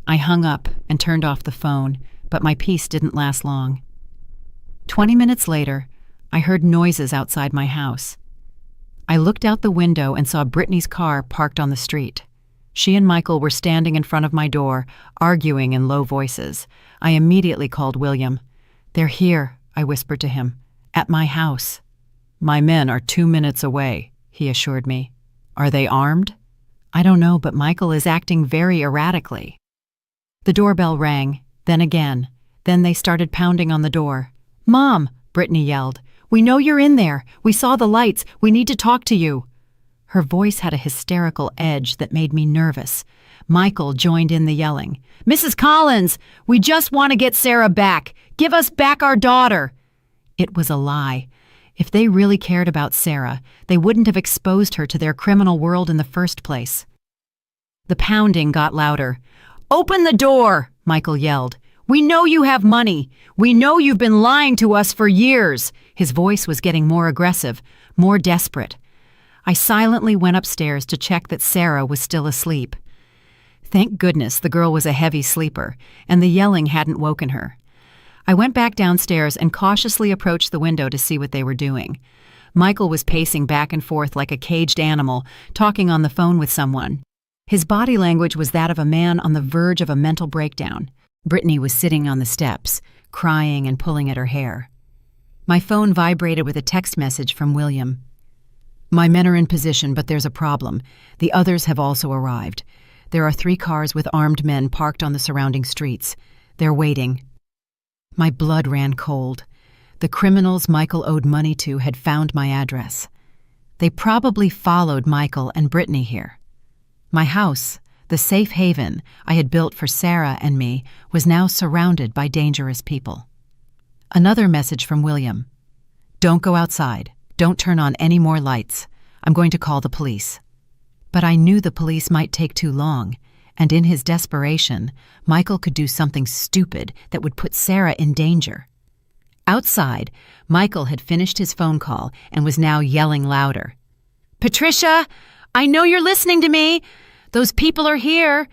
I hung up and turned off the phone, but my peace didn't last long. 20 minutes later, I heard noises outside my house. I looked out the window and saw Brittany's car parked on the street. She and Michael were standing in front of my door, arguing in low voices. I immediately called William. "They're here," I whispered to him, "at my house." "My men are 2 minutes away," he assured me. "Are they armed?" "I don't know, but Michael is acting very erratically." The doorbell rang, then again. Then they started pounding on the door. "Mom," Brittany yelled, "we know you're in there. We saw the lights. We need to talk to you." Her voice had a hysterical edge that made me nervous. Michael joined in the yelling. "Mrs. Collins, we just want to get Sarah back. Give us back our daughter." It was a lie. If they really cared about Sarah, they wouldn't have exposed her to their criminal world in the first place. The pounding got louder. "Open the door," Michael yelled. "We know you have money. We know you've been lying to us for years." His voice was getting more aggressive, more desperate. I silently went upstairs to check that Sarah was still asleep. Thank goodness the girl was a heavy sleeper, and the yelling hadn't woken her. I went back downstairs and cautiously approached the window to see what they were doing. Michael was pacing back and forth like a caged animal, talking on the phone with someone. His body language was that of a man on the verge of a mental breakdown. Brittany was sitting on the steps, crying and pulling at her hair. My phone vibrated with a text message from William. "My men are in position, but there's a problem. The others have also arrived. There are 3 cars with armed men parked on the surrounding streets. They're waiting." My blood ran cold. The criminals Michael owed money to had found my address. They probably followed Michael and Brittany here. My house, the safe haven I had built for Sarah and me, was now surrounded by dangerous people. Another message from William. "Don't go outside. Don't turn on any more lights. I'm going to call the police." But I knew the police might take too long, and in his desperation, Michael could do something stupid that would put Sarah in danger. Outside, Michael had finished his phone call and was now yelling louder. "Patricia, I know you're listening to me. Those people are here.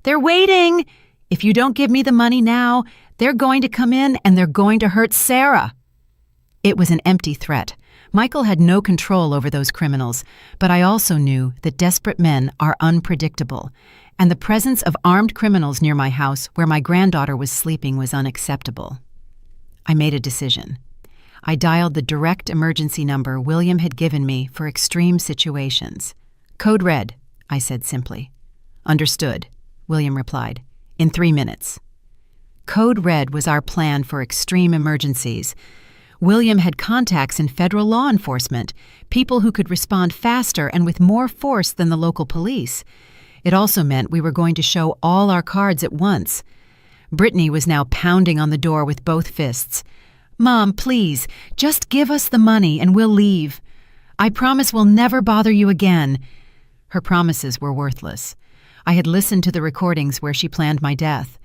They're waiting. If you don't give me the money now, they're going to come in and they're going to hurt Sarah." It was an empty threat. Michael had no control over those criminals, but I also knew that desperate men are unpredictable, and the presence of armed criminals near my house where my granddaughter was sleeping was unacceptable. I made a decision. I dialed the direct emergency number William had given me for extreme situations. "Code red," I said simply. "Understood," William replied. "In 3 minutes." Code red was our plan for extreme emergencies. William had contacts in federal law enforcement, people who could respond faster and with more force than the local police. It also meant we were going to show all our cards at once. Brittany was now pounding on the door with both fists. "Mom, please, just give us the money and we'll leave. I promise we'll never bother you again." Her promises were worthless. I had listened to the recordings where she planned my death.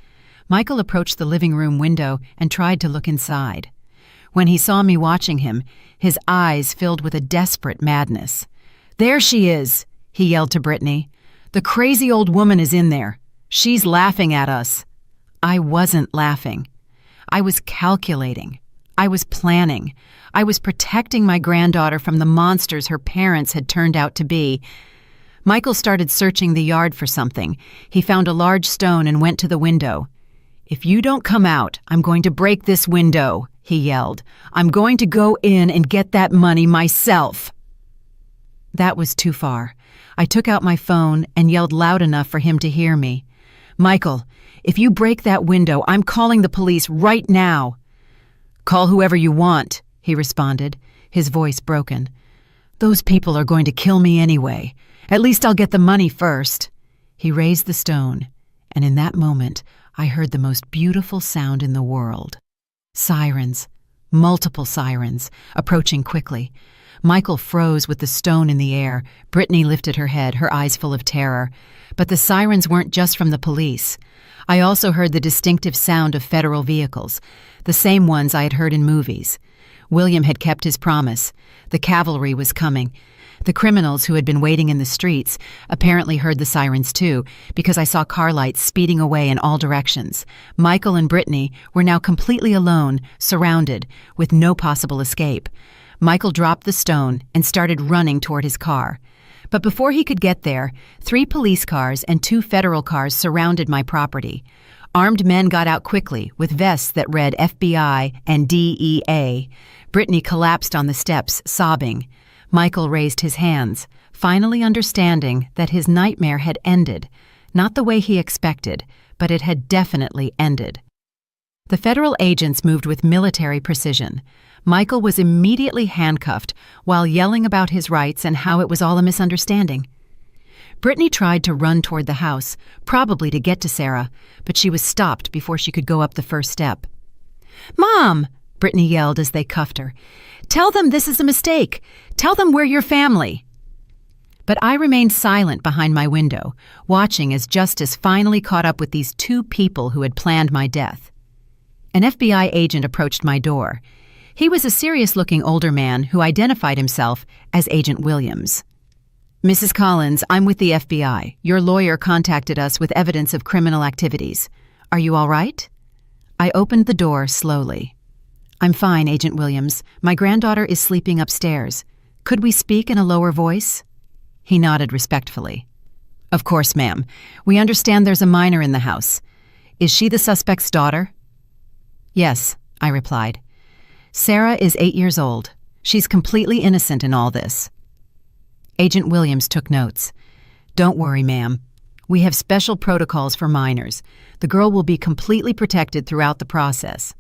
Michael approached the living room window and tried to look inside. When he saw me watching him, his eyes filled with a desperate madness. "There she is," he yelled to Brittany. "The crazy old woman is in there. She's laughing at us." I wasn't laughing. I was calculating. I was planning. I was protecting my granddaughter from the monsters her parents had turned out to be. Michael started searching the yard for something. He found a large stone and went to the window. "If you don't come out, I'm going to break this window," he yelled. "I'm going to go in and get that money myself." That was too far. I took out my phone and yelled loud enough for him to hear me. "Michael, if you break that window, I'm calling the police right now." "Call whoever you want," he responded, his voice broken. "Those people are going to kill me anyway. At least I'll get the money first." He raised the stone, and in that moment, I heard the most beautiful sound in the world. Sirens, multiple sirens, approaching quickly. Michael froze with the stone in the air. Brittany lifted her head, her eyes full of terror. But the sirens weren't just from the police. I also heard the distinctive sound of federal vehicles, the same ones I had heard in movies. William had kept his promise. The cavalry was coming. The criminals who had been waiting in the streets apparently heard the sirens too, because I saw car lights speeding away in all directions. Michael and Brittany were now completely alone, surrounded, with no possible escape. Michael dropped the stone and started running toward his car. But before he could get there, 3 police cars and 2 federal cars surrounded my property. Armed men got out quickly, with vests that read FBI and DEA. Brittany collapsed on the steps, sobbing. Michael raised his hands, finally understanding that his nightmare had ended, not the way he expected, but it had definitely ended. The federal agents moved with military precision. Michael was immediately handcuffed while yelling about his rights and how it was all a misunderstanding. Brittany tried to run toward the house, probably to get to Sarah, but she was stopped before she could go up the first step. "Mom!" Brittany yelled as they cuffed her. "Tell them this is a mistake. Tell them we're your family." But I remained silent behind my window, watching as justice finally caught up with these two people who had planned my death. An FBI agent approached my door. He was a serious-looking older man who identified himself as Agent Williams. "Mrs. Collins, I'm with the FBI. Your lawyer contacted us with evidence of criminal activities. Are you all right?" I opened the door slowly. "I'm fine, Agent Williams. My granddaughter is sleeping upstairs. Could we speak in a lower voice?" He nodded respectfully. "Of course, ma'am. We understand there's a minor in the house. Is she the suspect's daughter?" "Yes," I replied. "Sarah is 8 years old. She's completely innocent in all this." Agent Williams took notes. "Don't worry, ma'am. We have special protocols for minors. The girl will be completely protected throughout the process."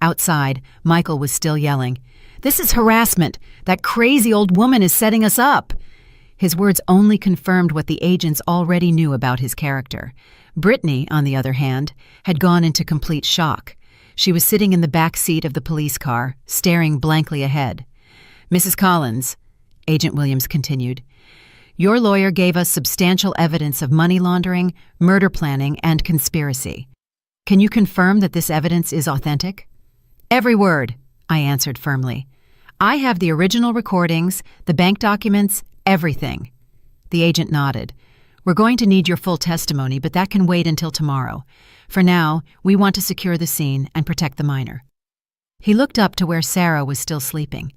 Outside, Michael was still yelling, "This is harassment! That crazy old woman is setting us up!" His words only confirmed what the agents already knew about his character. Brittany, on the other hand, had gone into complete shock. She was sitting in the back seat of the police car, staring blankly ahead. "Mrs. Collins," Agent Williams continued, "your lawyer gave us substantial evidence of money laundering, murder planning, and conspiracy. Can you confirm that this evidence is authentic?" "Every word," I answered firmly. "I have the original recordings, the bank documents, everything." The agent nodded. "We're going to need your full testimony, but that can wait until tomorrow. For now, we want to secure the scene and protect the minor." He looked up to where Sarah was still sleeping.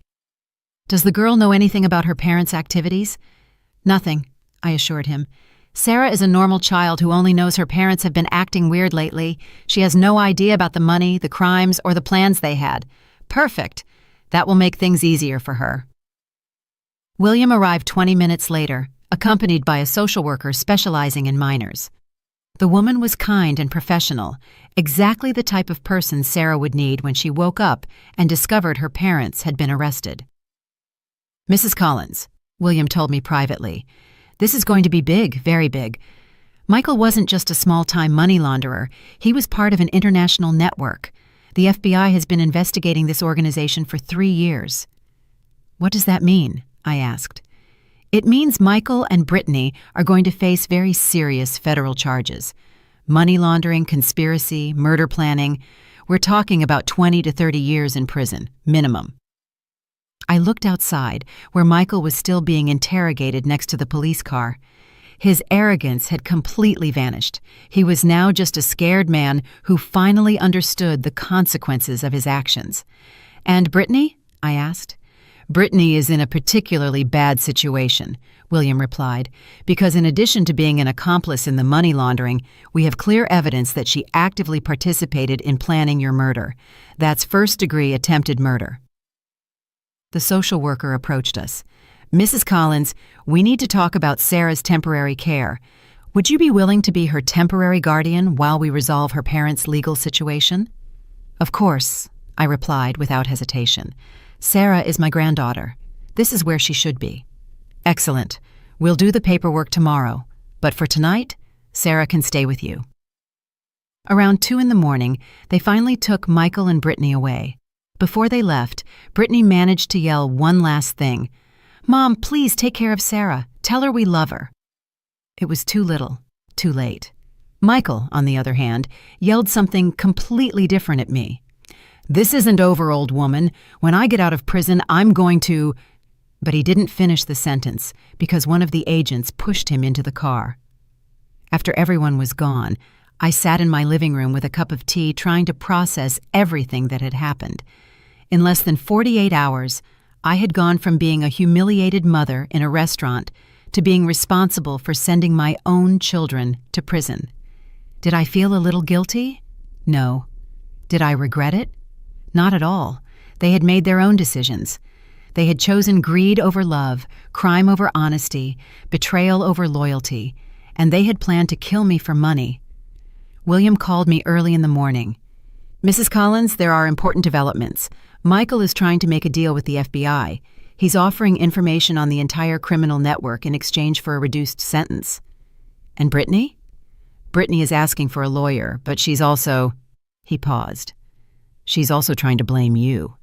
"Does the girl know anything about her parents' activities?" "Nothing," I assured him. "Sarah is a normal child who only knows her parents have been acting weird lately. She has no idea about the money, the crimes, or the plans they had. Perfect. That will make things easier for her." William arrived 20 minutes later, accompanied by a social worker specializing in minors. The woman was kind and professional, exactly the type of person Sarah would need when she woke up and discovered her parents had been arrested. "Mrs. Collins," William told me privately, "this is going to be big, very big. Michael wasn't just a small-time money launderer. He was part of an international network. The FBI has been investigating this organization for 3 years." "What does that mean?" I asked. "It means Michael and Brittany are going to face very serious federal charges. Money laundering, conspiracy, murder planning. We're talking about 20 to 30 years in prison, minimum." I looked outside, where Michael was still being interrogated next to the police car. His arrogance had completely vanished. He was now just a scared man who finally understood the consequences of his actions. "And Brittany?" I asked. "Brittany is in a particularly bad situation," William replied, "because in addition to being an accomplice in the money laundering, we have clear evidence that she actively participated in planning your murder. That's first-degree attempted murder." The social worker approached us. "Mrs. Collins, we need to talk about Sarah's temporary care. Would you be willing to be her temporary guardian while we resolve her parents' legal situation?" "Of course," I replied without hesitation. "Sarah is my granddaughter. This is where she should be." "Excellent. We'll do the paperwork tomorrow. But for tonight, Sarah can stay with you." Around 2 in the morning, they finally took Michael and Brittany away. Before they left, Brittany managed to yell one last thing. "Mom, please take care of Sarah. Tell her we love her." It was too little, too late. Michael, on the other hand, yelled something completely different at me. "This isn't over, old woman. When I get out of prison, I'm going to—" But he didn't finish the sentence because one of the agents pushed him into the car. After everyone was gone, I sat in my living room with a cup of tea trying to process everything that had happened. In less than 48 hours, I had gone from being a humiliated mother in a restaurant to being responsible for sending my own children to prison. Did I feel a little guilty? No. Did I regret it? Not at all. They had made their own decisions. They had chosen greed over love, crime over honesty, betrayal over loyalty, and they had planned to kill me for money. William called me early in the morning. Mrs. Collins, there are important developments. Michael is trying to make a deal with the FBI. He's offering information on the entire criminal network in exchange for a reduced sentence. And Brittany? Brittany is asking for a lawyer, but she's also... He paused. She's also trying to blame you.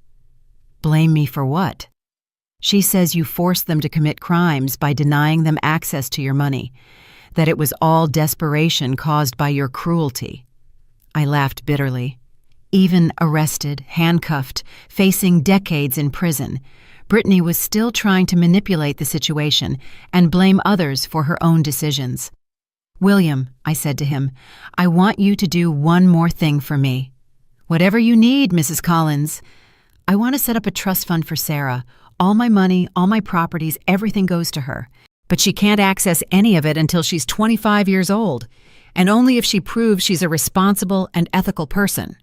Blame me for what? She says you forced them to commit crimes by denying them access to your money, that it was all desperation caused by your cruelty. I laughed bitterly. Even arrested, handcuffed, facing decades in prison, Brittany was still trying to manipulate the situation and blame others for her own decisions. William, I said to him, I want you to do one more thing for me. Whatever you need, Mrs. Collins. I want to set up a trust fund for Sarah. All my money, all my properties, everything goes to her. But she can't access any of it until she's 25 years old, and only if she proves she's a responsible and ethical person.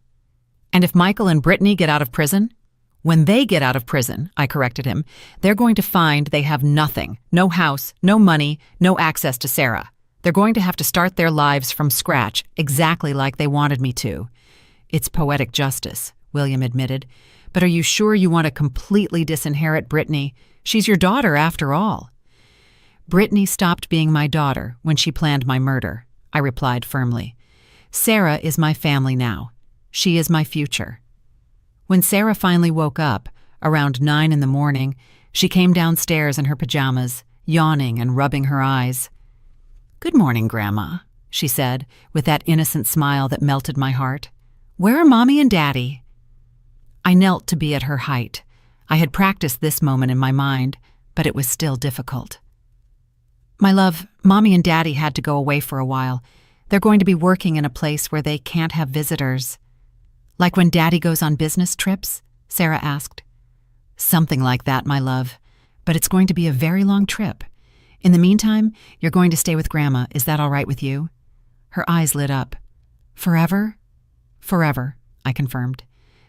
And if Michael and Brittany get out of prison? When they get out of prison, I corrected him, they're going to find they have nothing. No house, no money, no access to Sarah. They're going to have to start their lives from scratch, exactly like they wanted me to. It's poetic justice, William admitted. But are you sure you want to completely disinherit Brittany? She's your daughter, after all. Brittany stopped being my daughter when she planned my murder, I replied firmly. Sarah is my family now. She is my future. When Sarah finally woke up, around 9 in the morning, she came downstairs in her pajamas, yawning and rubbing her eyes. Good morning, Grandma, she said, with that innocent smile that melted my heart. Where are Mommy and Daddy? I knelt to be at her height. I had practiced this moment in my mind, but it was still difficult. My love, Mommy and Daddy had to go away for a while. They're going to be working in a place where they can't have visitors. Like when Daddy goes on business trips? Sarah asked. Something like that, my love. But it's going to be a very long trip. In the meantime, you're going to stay with Grandma. Is that all right with you? Her eyes lit up. Forever? Forever, I confirmed.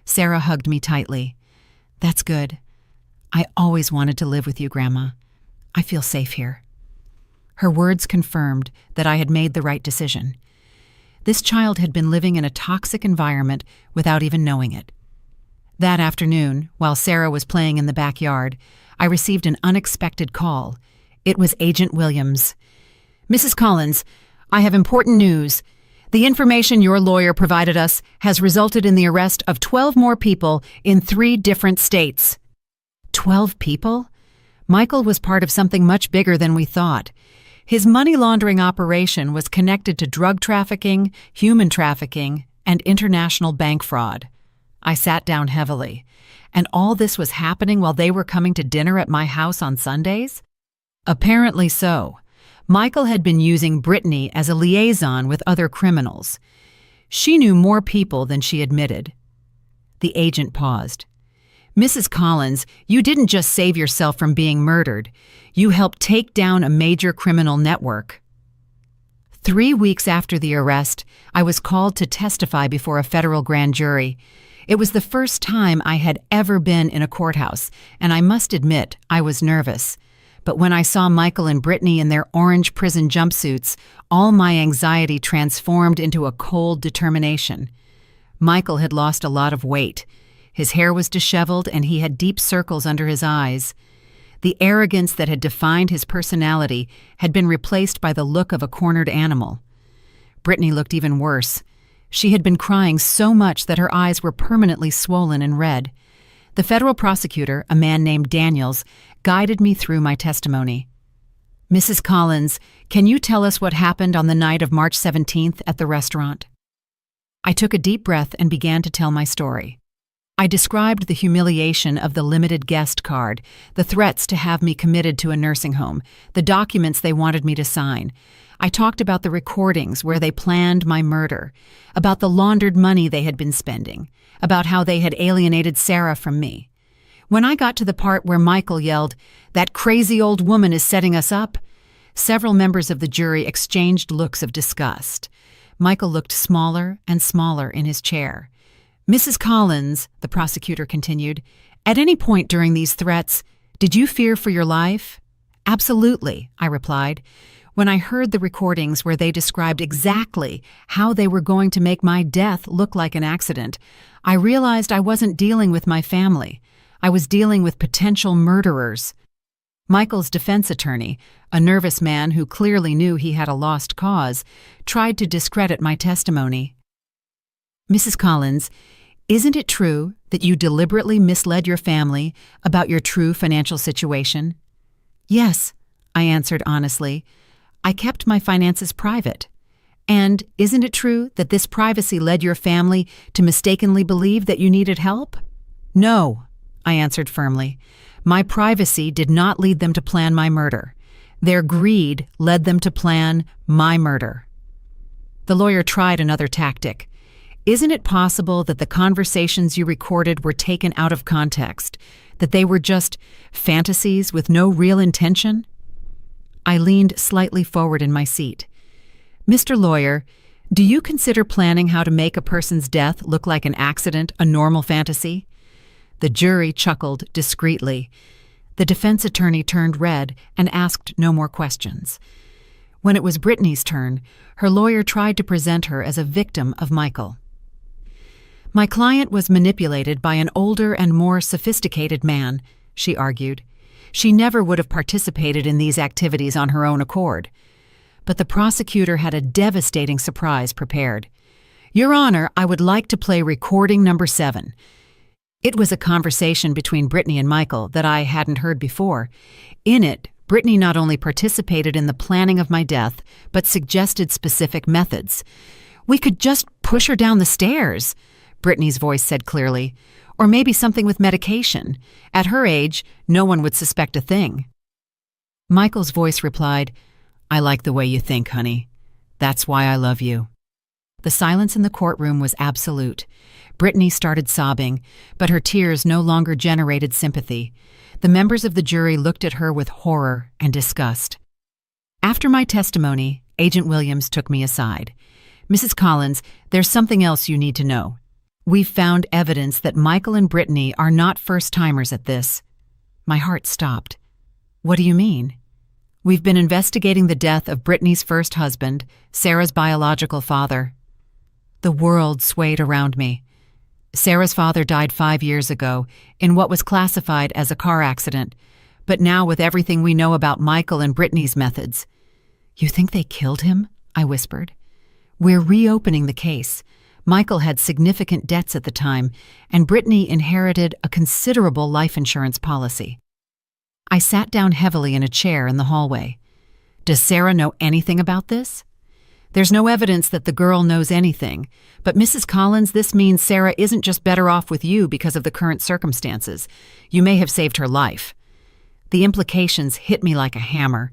Sarah hugged me tightly. That's good. I always wanted to live with you, Grandma. I feel safe here. Her words confirmed that I had made the right decision. This child had been living in a toxic environment without even knowing it. That afternoon, while Sarah was playing in the backyard, I received an unexpected call. It was Agent Williams. Mrs. Collins, I have important news. The information your lawyer provided us has resulted in the arrest of 12 more people in 3 different states. 12 people? Michael was part of something much bigger than we thought. His money laundering operation was connected to drug trafficking, human trafficking, and international bank fraud. I sat down heavily. And all this was happening while they were coming to dinner at my house on Sundays? Apparently so. Michael had been using Brittany as a liaison with other criminals. She knew more people than she admitted. The agent paused. Mrs. Collins, you didn't just save yourself from being murdered. You helped take down a major criminal network. 3 weeks after the arrest, I was called to testify before a federal grand jury. It was the first time I had ever been in a courthouse, and I must admit I was nervous. But when I saw Michael and Brittany in their orange prison jumpsuits, all my anxiety transformed into a cold determination. Michael had lost a lot of weight. His hair was disheveled and he had deep circles under his eyes. The arrogance that had defined his personality had been replaced by the look of a cornered animal. Brittany looked even worse. She had been crying so much that her eyes were permanently swollen and red. The federal prosecutor, a man named Daniels, guided me through my testimony. Mrs. Collins, can you tell us what happened on the night of March 17th at the restaurant? I took a deep breath and began to tell my story. I described the humiliation of the limited guest card, the threats to have me committed to a nursing home, the documents they wanted me to sign. I talked about the recordings where they planned my murder, about the laundered money they had been spending, about how they had alienated Sarah from me. When I got to the part where Michael yelled, "That crazy old woman is setting us up," several members of the jury exchanged looks of disgust. Michael looked smaller and smaller in his chair. Mrs. Collins, the prosecutor continued, at any point during these threats, did you fear for your life? Absolutely, I replied. When I heard the recordings where they described exactly how they were going to make my death look like an accident, I realized I wasn't dealing with my family. I was dealing with potential murderers. Michael's defense attorney, a nervous man who clearly knew he had a lost cause, tried to discredit my testimony. "Mrs. Collins, isn't it true that you deliberately misled your family about your true financial situation?" "Yes," I answered honestly. "I kept my finances private. And isn't it true that this privacy led your family to mistakenly believe that you needed help?" "No," I answered firmly. "My privacy did not lead them to plan my murder. Their greed led them to plan my murder." The lawyer tried another tactic. "Isn't it possible that the conversations you recorded were taken out of context, that they were just fantasies with no real intention?" I leaned slightly forward in my seat. "Mr. Lawyer, do you consider planning how to make a person's death look like an accident a normal fantasy?" The jury chuckled discreetly. The defense attorney turned red and asked no more questions. When it was Brittany's turn, her lawyer tried to present her as a victim of Michael. "My client was manipulated by an older and more sophisticated man," she argued. "She never would have participated in these activities on her own accord." But the prosecutor had a devastating surprise prepared. "Your Honor, I would like to play recording number 7. It was a conversation between Brittany and Michael that I hadn't heard before. In it, Brittany not only participated in the planning of my death, but suggested specific methods. "We could just push her down the stairs," Brittany's voice said clearly. "Or maybe something with medication. At her age, no one would suspect a thing." Michael's voice replied, "I like the way you think, honey. That's why I love you." The silence in the courtroom was absolute. Brittany started sobbing, but her tears no longer generated sympathy. The members of the jury looked at her with horror and disgust. After my testimony, Agent Williams took me aside. "Mrs. Collins, there's something else you need to know. We've found evidence that Michael and Brittany are not first-timers at this." My heart stopped. "What do you mean?" "We've been investigating the death of Brittany's first husband, Sarah's biological father." The world swayed around me. Sarah's father died 5 years ago in what was classified as a car accident, but now with everything we know about Michael and Brittany's methods. "You think they killed him?" I whispered. "We're reopening the case. Michael had significant debts at the time, and Brittany inherited a considerable life insurance policy." I sat down heavily in a chair in the hallway. "Does Sarah know anything about this?" "There's no evidence that the girl knows anything, but Mrs. Collins, this means Sarah isn't just better off with you because of the current circumstances. You may have saved her life." The implications hit me like a hammer.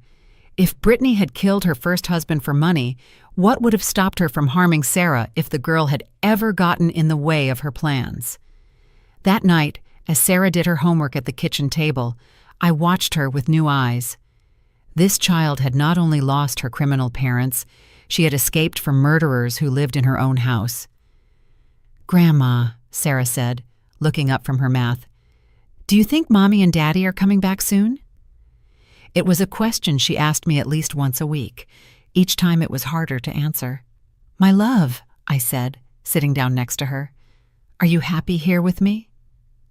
If Brittany had killed her first husband for money, what would have stopped her from harming Sarah if the girl had ever gotten in the way of her plans? That night, as Sarah did her homework at the kitchen table, I watched her with new eyes. This child had not only lost her criminal parents, she had escaped from murderers who lived in her own house. "Grandma," Sarah said, looking up from her math, "do you think Mommy and Daddy are coming back soon?" It was a question she asked me at least once a week. Each time it was harder to answer. "My love," I said, sitting down next to her, "are you happy here with me?"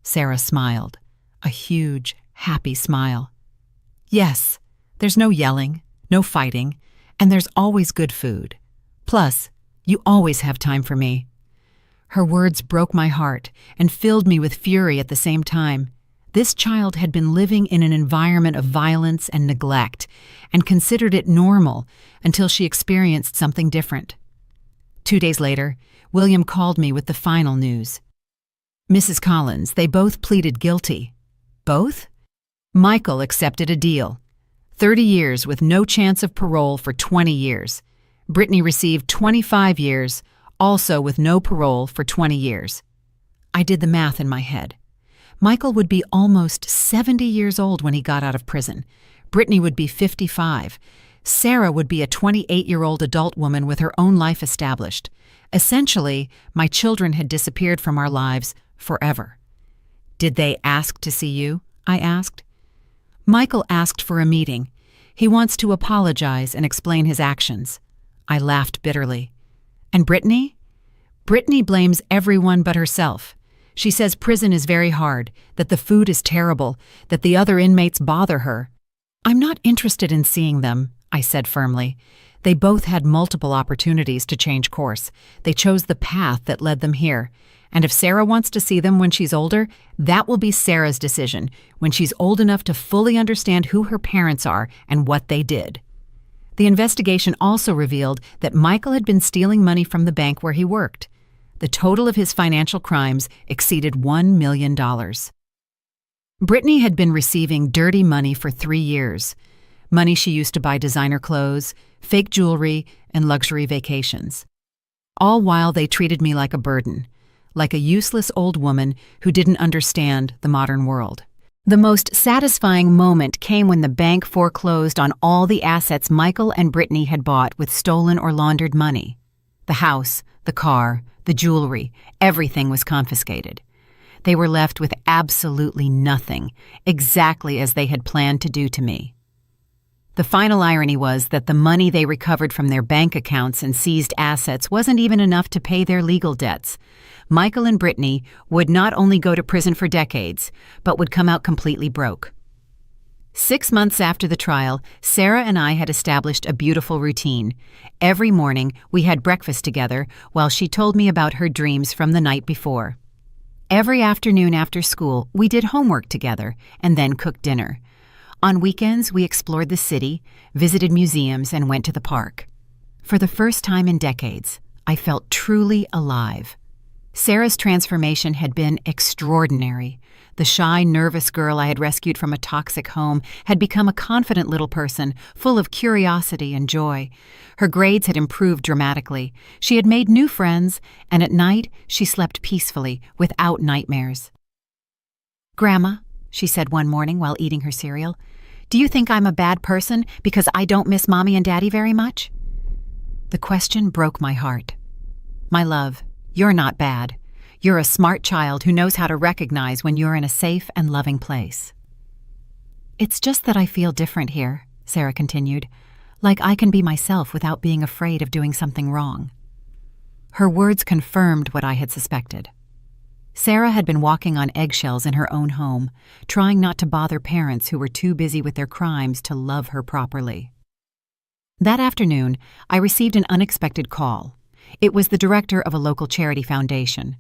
Sarah smiled, a huge, happy smile. "Yes, there's no yelling, no fighting, and there's always good food. Plus, you always have time for me." Her words broke my heart and filled me with fury at the same time. This child had been living in an environment of violence and neglect and considered it normal until she experienced something different. 2 days later, William called me with the final news. "Mrs. Collins, they both pleaded guilty." "Both?" "Michael accepted a deal. 30 years with no chance of parole for 20 years. Brittany received 25 years, also with no parole for 20 years. I did the math in my head. Michael would be almost 70 years old when he got out of prison. Brittany would be 55. Sarah would be a 28-year-old adult woman with her own life established. Essentially, my children had disappeared from our lives forever. "Did they ask to see you?" I asked. "Michael asked for a meeting. He wants to apologize and explain his actions. I laughed bitterly. And Brittany? Brittany blames everyone but herself. She says prison is very hard, that the food is terrible, that the other inmates bother her. I'm not interested in seeing them, I said firmly. They both had multiple opportunities to change course. They chose the path that led them here. And if Sarah wants to see them when she's older, that will be Sarah's decision, when she's old enough to fully understand who her parents are and what they did. The investigation also revealed that Michael had been stealing money from the bank where he worked. The total of his financial crimes exceeded $1 million. Brittany had been receiving dirty money for 3 years. Money she used to buy designer clothes, fake jewelry, and luxury vacations. All while they treated me like a burden, like a useless old woman who didn't understand the modern world. The most satisfying moment came when the bank foreclosed on all the assets Michael and Brittany had bought with stolen or laundered money. The house, the car, the jewelry, everything was confiscated. They were left with absolutely nothing, exactly as they had planned to do to me. The final irony was that the money they recovered from their bank accounts and seized assets wasn't even enough to pay their legal debts. Michael and Brittany would not only go to prison for decades, but would come out completely broke. 6 months after the trial, Sarah and I had established a beautiful routine. Every morning, we had breakfast together while she told me about her dreams from the night before. Every afternoon after school, we did homework together and then cooked dinner. On weekends, we explored the city, visited museums, and went to the park. For the first time in decades, I felt truly alive. Sarah's transformation had been extraordinary. The shy, nervous girl I had rescued from a toxic home had become a confident little person, full of curiosity and joy. Her grades had improved dramatically. She had made new friends, and at night she slept peacefully, without nightmares. "Grandma," she said one morning while eating her cereal, "do you think I'm a bad person because I don't miss Mommy and Daddy very much?" The question broke my heart. "My love, you're not bad. You're a smart child who knows how to recognize when you're in a safe and loving place." "It's just that I feel different here," Sarah continued, "like I can be myself without being afraid of doing something wrong." Her words confirmed what I had suspected. Sarah had been walking on eggshells in her own home, trying not to bother parents who were too busy with their crimes to love her properly. That afternoon, I received an unexpected call. It was the director of a local charity foundation.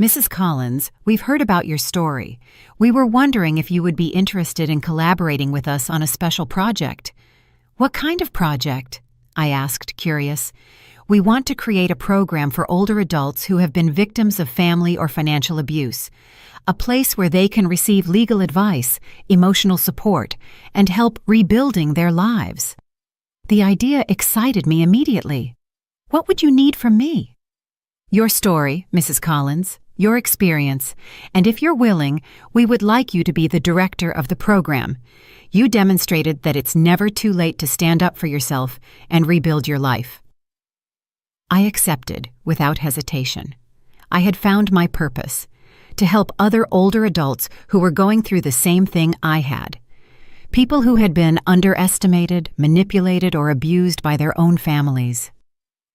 "Mrs. Collins, we've heard about your story. We were wondering if you would be interested in collaborating with us on a special project." "What kind of project?" I asked, curious. "We want to create a program for older adults who have been victims of family or financial abuse, a place where they can receive legal advice, emotional support, and help rebuilding their lives." The idea excited me immediately. "What would you need from me?" "Your story, Mrs. Collins, your experience, and if you're willing, we would like you to be the director of the program. You demonstrated that it's never too late to stand up for yourself and rebuild your life." I accepted without hesitation. I had found my purpose, to help other older adults who were going through the same thing I had. People who had been underestimated, manipulated, or abused by their own families.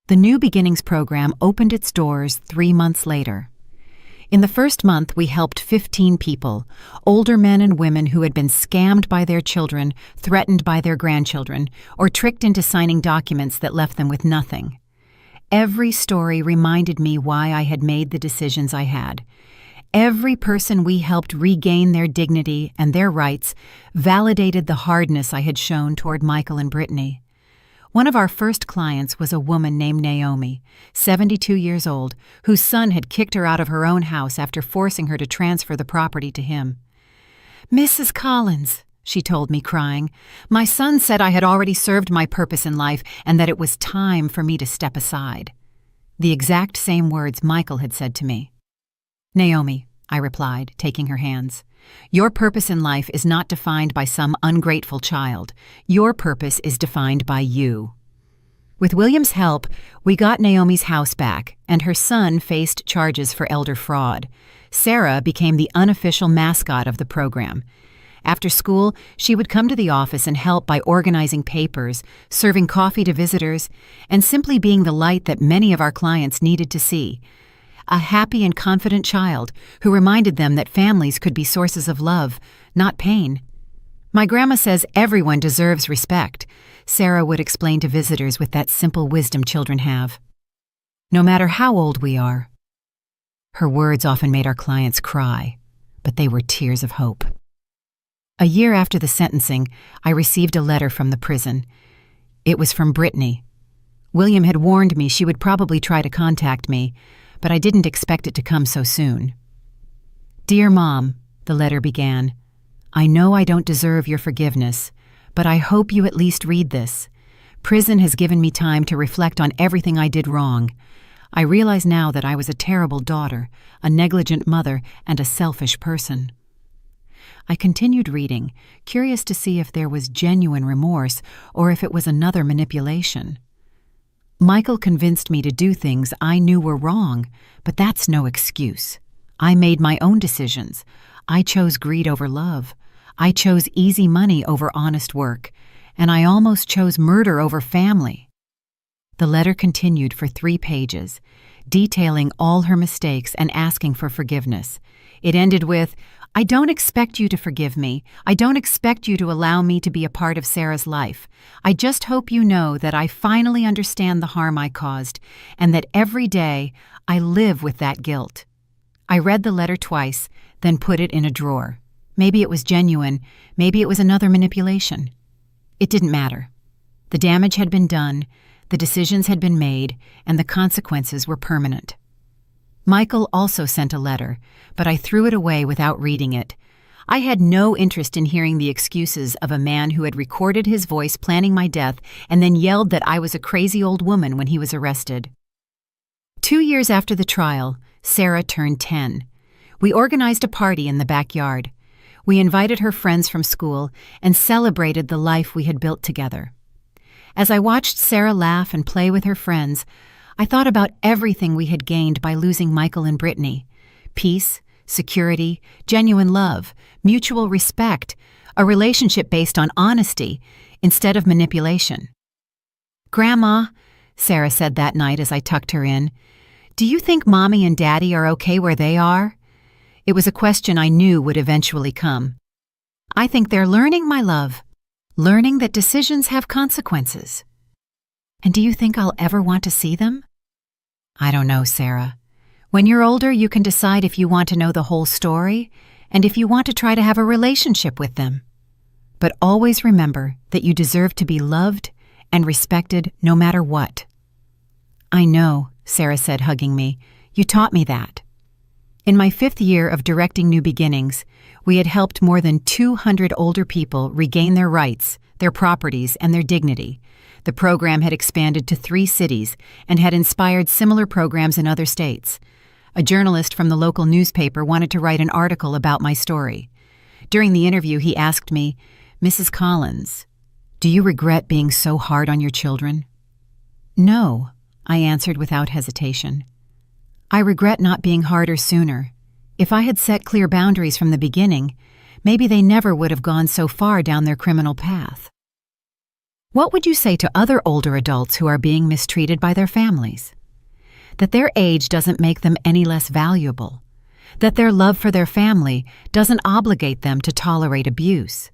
The New Beginnings program opened its doors 3 months later. In the first month, we helped 15 people, older men and women who had been scammed by their children, threatened by their grandchildren, or tricked into signing documents that left them with nothing. Every story reminded me why I had made the decisions I had. Every person we helped regain their dignity and their rights validated the hardness I had shown toward Michael and Brittany. One of our first clients was a woman named Naomi, 72 years old, whose son had kicked her out of her own house after forcing her to transfer the property to him. "Mrs. Collins," she told me, crying, "my son said I had already served my purpose in life and that it was time for me to step aside." The exact same words Michael had said to me. "Naomi," I replied, taking her hands, "your purpose in life is not defined by some ungrateful child. Your purpose is defined by you." With William's help, we got Naomi's house back, and her son faced charges for elder fraud. Sarah became the unofficial mascot of the program. After school, she would come to the office and help by organizing papers, serving coffee to visitors, and simply being the light that many of our clients needed to see. A happy and confident child who reminded them that families could be sources of love, not pain. "My grandma says everyone deserves respect," Sarah would explain to visitors with that simple wisdom children have. "No matter how old we are." Her words often made our clients cry, but they were tears of hope. A year after the sentencing, I received a letter from the prison. It was from Brittany. William had warned me she would probably try to contact me, but I didn't expect it to come so soon. "Dear Mom," the letter began, "I know I don't deserve your forgiveness, but I hope you at least read this. Prison has given me time to reflect on everything I did wrong. I realize now that I was a terrible daughter, a negligent mother, and a selfish person." I continued reading, curious to see if there was genuine remorse or if it was another manipulation. Michael convinced me to do things I knew were wrong, but that's no excuse. I made my own decisions. I chose greed over love. I chose easy money over honest work, and I almost chose murder over family. The letter continued for 3 pages, detailing all her mistakes and asking for forgiveness. It ended with, "I don't expect you to forgive me. I don't expect you to allow me to be a part of Sarah's life. I just hope you know that I finally understand the harm I caused, and that every day I live with that guilt." I read the letter twice, then put it in a drawer. Maybe it was genuine, maybe it was another manipulation. It didn't matter. The damage had been done, the decisions had been made, and the consequences were permanent. Michael also sent a letter, but I threw it away without reading it. I had no interest in hearing the excuses of a man who had recorded his voice planning my death and then yelled that I was a crazy old woman when he was arrested. 2 years after the trial, Sarah turned 10. We organized a party in the backyard. We invited her friends from school and celebrated the life we had built together. As I watched Sarah laugh and play with her friends, I thought about everything we had gained by losing Michael and Brittany: peace, security, genuine love, mutual respect, a relationship based on honesty instead of manipulation. "Grandma," Sarah said that night as I tucked her in, "do you think Mommy and Daddy are okay where they are?" It was a question I knew would eventually come. "I think they're learning, my love. Learning that decisions have consequences." "And do you think I'll ever want to see them?" "I don't know, Sarah. When you're older, you can decide if you want to know the whole story and if you want to try to have a relationship with them. But always remember that you deserve to be loved and respected no matter what." "I know," Sarah said, hugging me. "You taught me that." In my 5th year of directing New Beginnings, we had helped more than 200 older people regain their rights, their properties, and their dignity. The program had expanded to 3 cities and had inspired similar programs in other states. A journalist from the local newspaper wanted to write an article about my story. During the interview, he asked me, "Mrs. Collins, do you regret being so hard on your children?" "No," I answered without hesitation. "I regret not being harder sooner. If I had set clear boundaries from the beginning, maybe they never would have gone so far down their criminal path." What would you say to other older adults who are being mistreated by their families? That their age doesn't make them any less valuable. That their love for their family doesn't obligate them to tolerate abuse.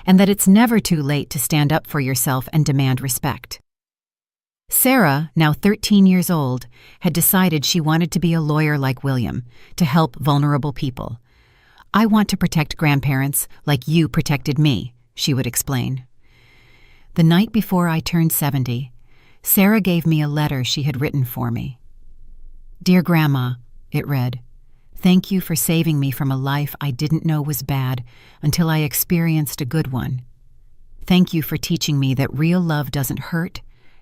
And that it's never too late to stand up for yourself and demand respect. Sarah, now 13 years old, had decided she wanted to be a lawyer like William, to help vulnerable people. "I want to protect grandparents like you protected me," she would explain. The night before I turned 70, Sarah gave me a letter she had written for me. "Dear Grandma," it read, "thank you for saving me from a life I didn't know was bad until I experienced a good one. Thank you for teaching me that real love doesn't hurt,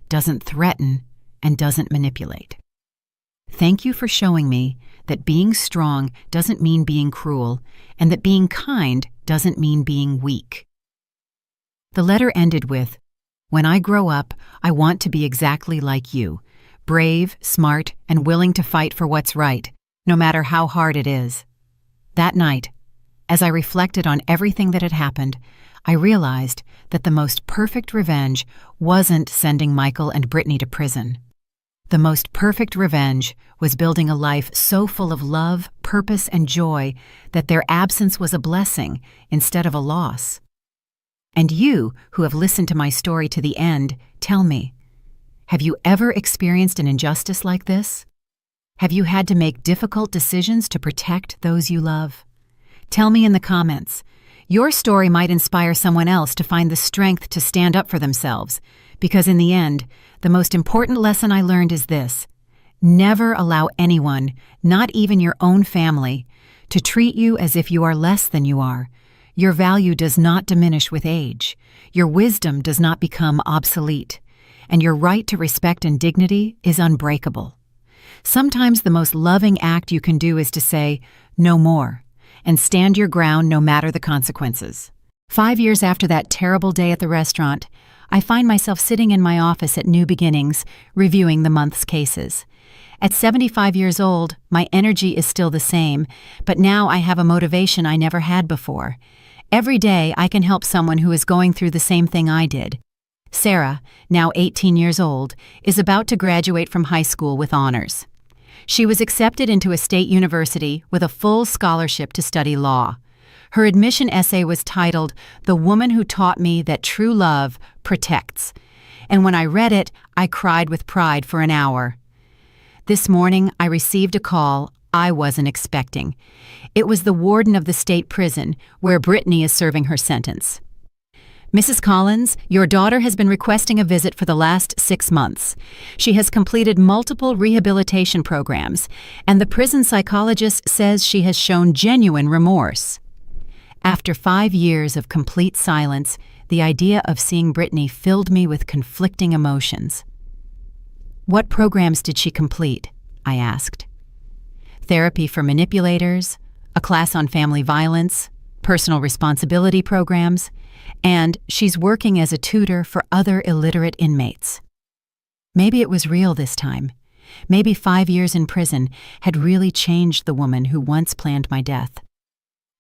doesn't threaten, and doesn't manipulate. Thank you for showing me that being strong doesn't mean being cruel, and that being kind doesn't mean being weak." The letter ended with, "When I grow up, I want to be exactly like you, brave, smart, and willing to fight for what's right, no matter how hard it is." That night, As I reflected on everything that had happened, I realized that the most perfect revenge wasn't sending Michael and Brittany to prison. The most perfect revenge was building a life so full of love, purpose, and joy that their absence was a blessing instead of a loss. And you, who have listened to my story to the end, tell me, have you ever experienced an injustice like this? Have you had to make difficult decisions to protect those you love? Tell me in the comments. Your story might inspire someone else to find the strength to stand up for themselves, because in the end, the most important lesson I learned is this: never allow anyone, not even your own family, to treat you as if you are less than you are. Your value does not diminish with age. Your wisdom does not become obsolete. And your right to respect and dignity is unbreakable. Sometimes the most loving act you can do is to say, "No more," and stand your ground no matter the consequences. 5 years after that terrible day at the restaurant, I find myself sitting in my office at New Beginnings, reviewing the month's cases. At 75 years old, my energy is still the same, but now I have a motivation I never had before. Every day I can help someone who is going through the same thing I did. Sarah, now 18 years old, is about to graduate from high school with honors. She was accepted into a state university with a full scholarship to study law. Her admission essay was titled, "The Woman Who Taught Me That True Love Protects," and when I read it, I cried with pride for an hour. This morning, I received a call I wasn't expecting. It was the warden of the state prison, where Brittany is serving her sentence. "Mrs. Collins, your daughter has been requesting a visit for the last 6 months. She has completed multiple rehabilitation programs, and the prison psychologist says she has shown genuine remorse." After 5 years of complete silence, the idea of seeing Brittany filled me with conflicting emotions. "What programs did she complete?" I asked. "Therapy for manipulators, a class on family violence, personal responsibility programs, and she's working as a tutor for other illiterate inmates." Maybe it was real this time. Maybe 5 years in prison had really changed the woman who once planned my death.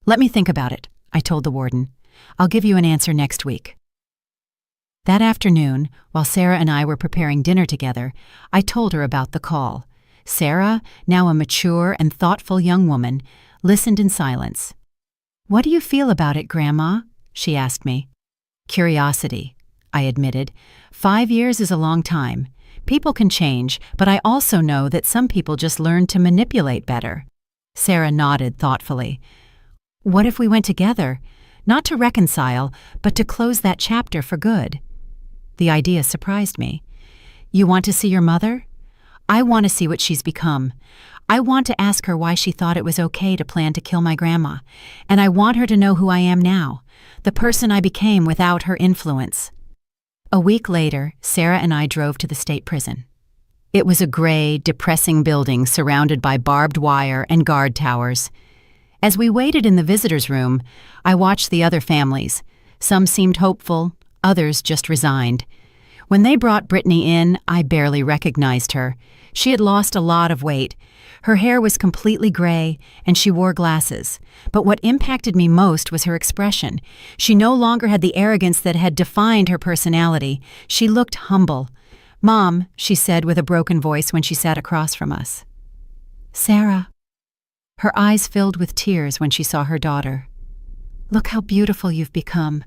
"Let me think about it," I told the warden. "I'll give you an answer next week." That afternoon, while Sarah and I were preparing dinner together, I told her about the call. Sarah, now a mature and thoughtful young woman, listened in silence. "What do you feel about it, Grandma?" she asked me. "Curiosity," I admitted. 5 years is a long time. People can change, but I also know that some people just learn to manipulate better. Sarah nodded thoughtfully. "What if we went together? Not to reconcile, but to close that chapter for good." The idea surprised me. "You want to see your mother?" "I want to see what she's become. I want to ask her why she thought it was okay to plan to kill my grandma, and I want her to know who I am now, the person I became without her influence." A week later, Sarah and I drove to the state prison. It was a gray, depressing building surrounded by barbed wire and guard towers. As we waited in the visitors' room, I watched the other families. Some seemed hopeful, others just resigned. When they brought Brittany in, I barely recognized her. She had lost a lot of weight. Her hair was completely gray, and she wore glasses. But what impacted me most was her expression. She no longer had the arrogance that had defined her personality. She looked humble. "Mom," she said with a broken voice when she sat across from us. "Sarah." Her eyes filled with tears when she saw her daughter. "Look how beautiful you've become."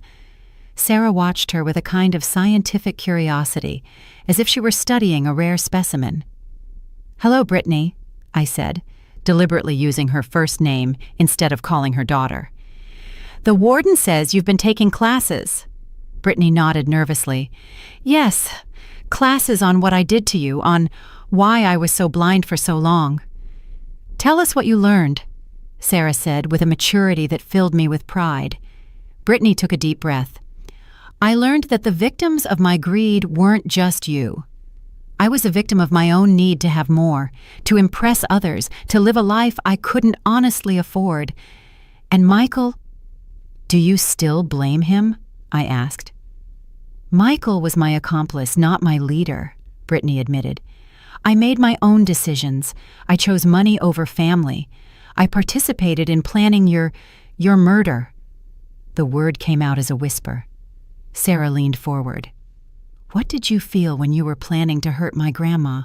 Sarah watched her with a kind of scientific curiosity, as if she were studying a rare specimen. "Hello, Brittany," I said, deliberately using her first name instead of calling her daughter. "The warden says you've been taking classes." Brittany nodded nervously. "Yes, classes on what I did to you, on why I was so blind for so long." "Tell us what you learned," Sarah said with a maturity that filled me with pride. Brittany took a deep breath. "I learned that the victims of my greed weren't just you. I was a victim of my own need to have more, to impress others, to live a life I couldn't honestly afford. And Michael, do you still blame him?" I asked. "Michael was my accomplice, not my leader," Brittany admitted. "I made my own decisions. I chose money over family. I participated in planning your Your murder." The word came out as a whisper. Sarah leaned forward. "What did you feel when you were planning to hurt my grandma?"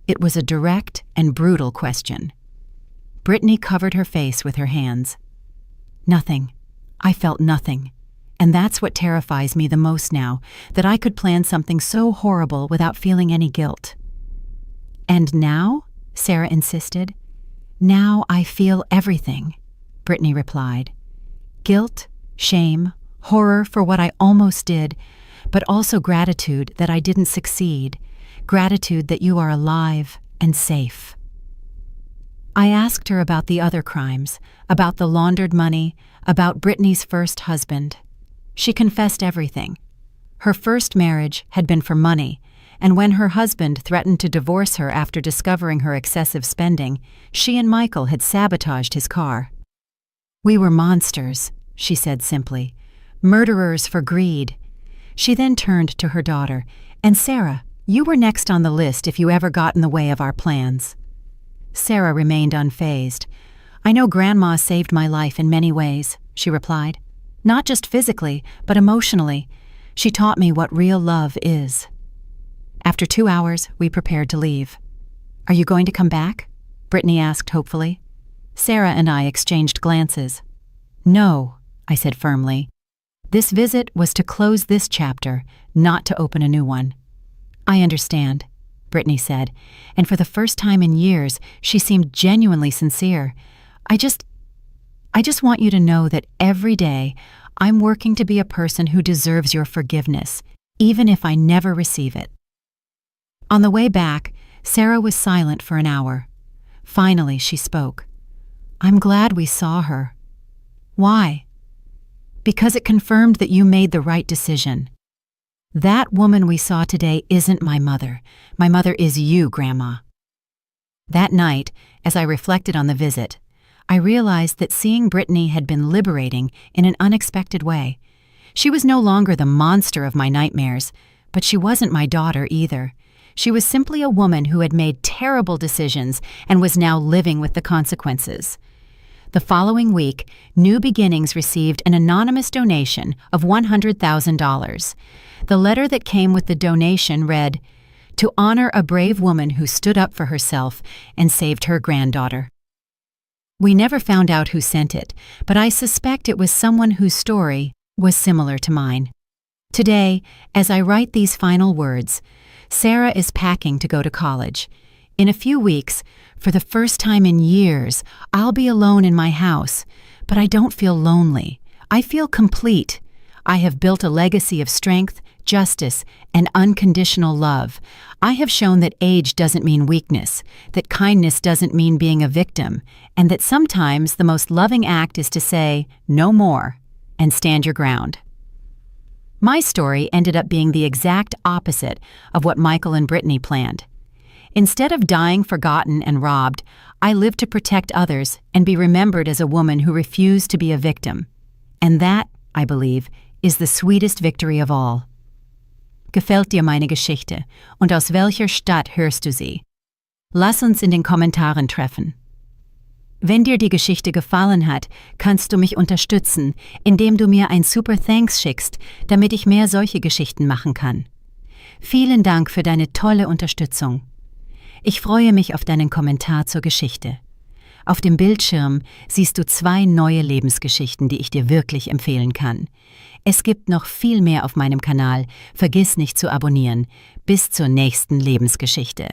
It was a direct and brutal question. Brittany covered her face with her hands. "Nothing. I felt nothing. And that's what terrifies me the most now, that I could plan something so horrible without feeling any guilt." "And now?" Sarah insisted. "Now I feel everything," Brittany replied. "Guilt, shame, horror for what I almost did, but also gratitude that I didn't succeed, gratitude that you are alive and safe." I asked her about the other crimes, about the laundered money, about Brittany's first husband. She confessed everything. Her first marriage had been for money, and when her husband threatened to divorce her after discovering her excessive spending, she and Michael had sabotaged his car. "We were monsters," she said simply, "murderers for greed." She then turned to her daughter, "And Sarah, you were next on the list if you ever got in the way of our plans." Sarah remained unfazed. "I know Grandma saved my life in many ways," she replied. "Not just physically, but emotionally. She taught me what real love is." After 2 hours, we prepared to leave. "Are you going to come back?" Brittany asked hopefully. Sarah and I exchanged glances. "No," I said firmly. This visit was to close this chapter, not to open a new one. "I understand," Brittany said, and for the first time in years, she seemed genuinely sincere. I just want you to know that every day I'm working to be a person who deserves your forgiveness, even if I never receive it." On the way back, Sarah was silent for an hour. Finally, she spoke. "I'm glad we saw her." "Why?" "Because it confirmed that you made the right decision. That woman we saw today isn't my mother. My mother is you, Grandma." That night, as I reflected on the visit, I realized that seeing Brittany had been liberating in an unexpected way. She was no longer the monster of my nightmares, but she wasn't my daughter either. She was simply a woman who had made terrible decisions and was now living with the consequences. The following week, New Beginnings received an anonymous donation of $100,000. The letter that came with the donation read, "To honor a brave woman who stood up for herself and saved her granddaughter." We never found out who sent it, but I suspect it was someone whose story was similar to mine. Today, as I write these final words, Sarah is packing to go to college. In a few weeks, for the first time in years, I'll be alone in my house, but I don't feel lonely. I feel complete. I have built a legacy of strength, justice, and unconditional love. I have shown that age doesn't mean weakness, that kindness doesn't mean being a victim, and that sometimes the most loving act is to say, "No more," and stand your ground. My story ended up being the exact opposite of what Michael and Brittany planned. Instead of dying forgotten and robbed, I lived to protect others and be remembered as a woman who refused to be a victim. And that, I believe, is the sweetest victory of all. Gefällt dir meine Geschichte und aus welcher Stadt hörst du sie? Lass uns in den Kommentaren treffen. Wenn dir die Geschichte gefallen hat, kannst du mich unterstützen, indem du mir ein Super Thanks schickst, damit ich mehr solche Geschichten machen kann. Vielen Dank für deine tolle Unterstützung. Ich freue mich auf deinen Kommentar zur Geschichte. Auf dem Bildschirm siehst du 2 neue Lebensgeschichten, die ich dir wirklich empfehlen kann. Es gibt noch viel mehr auf meinem Kanal. Vergiss nicht zu abonnieren. Bis zur nächsten Lebensgeschichte.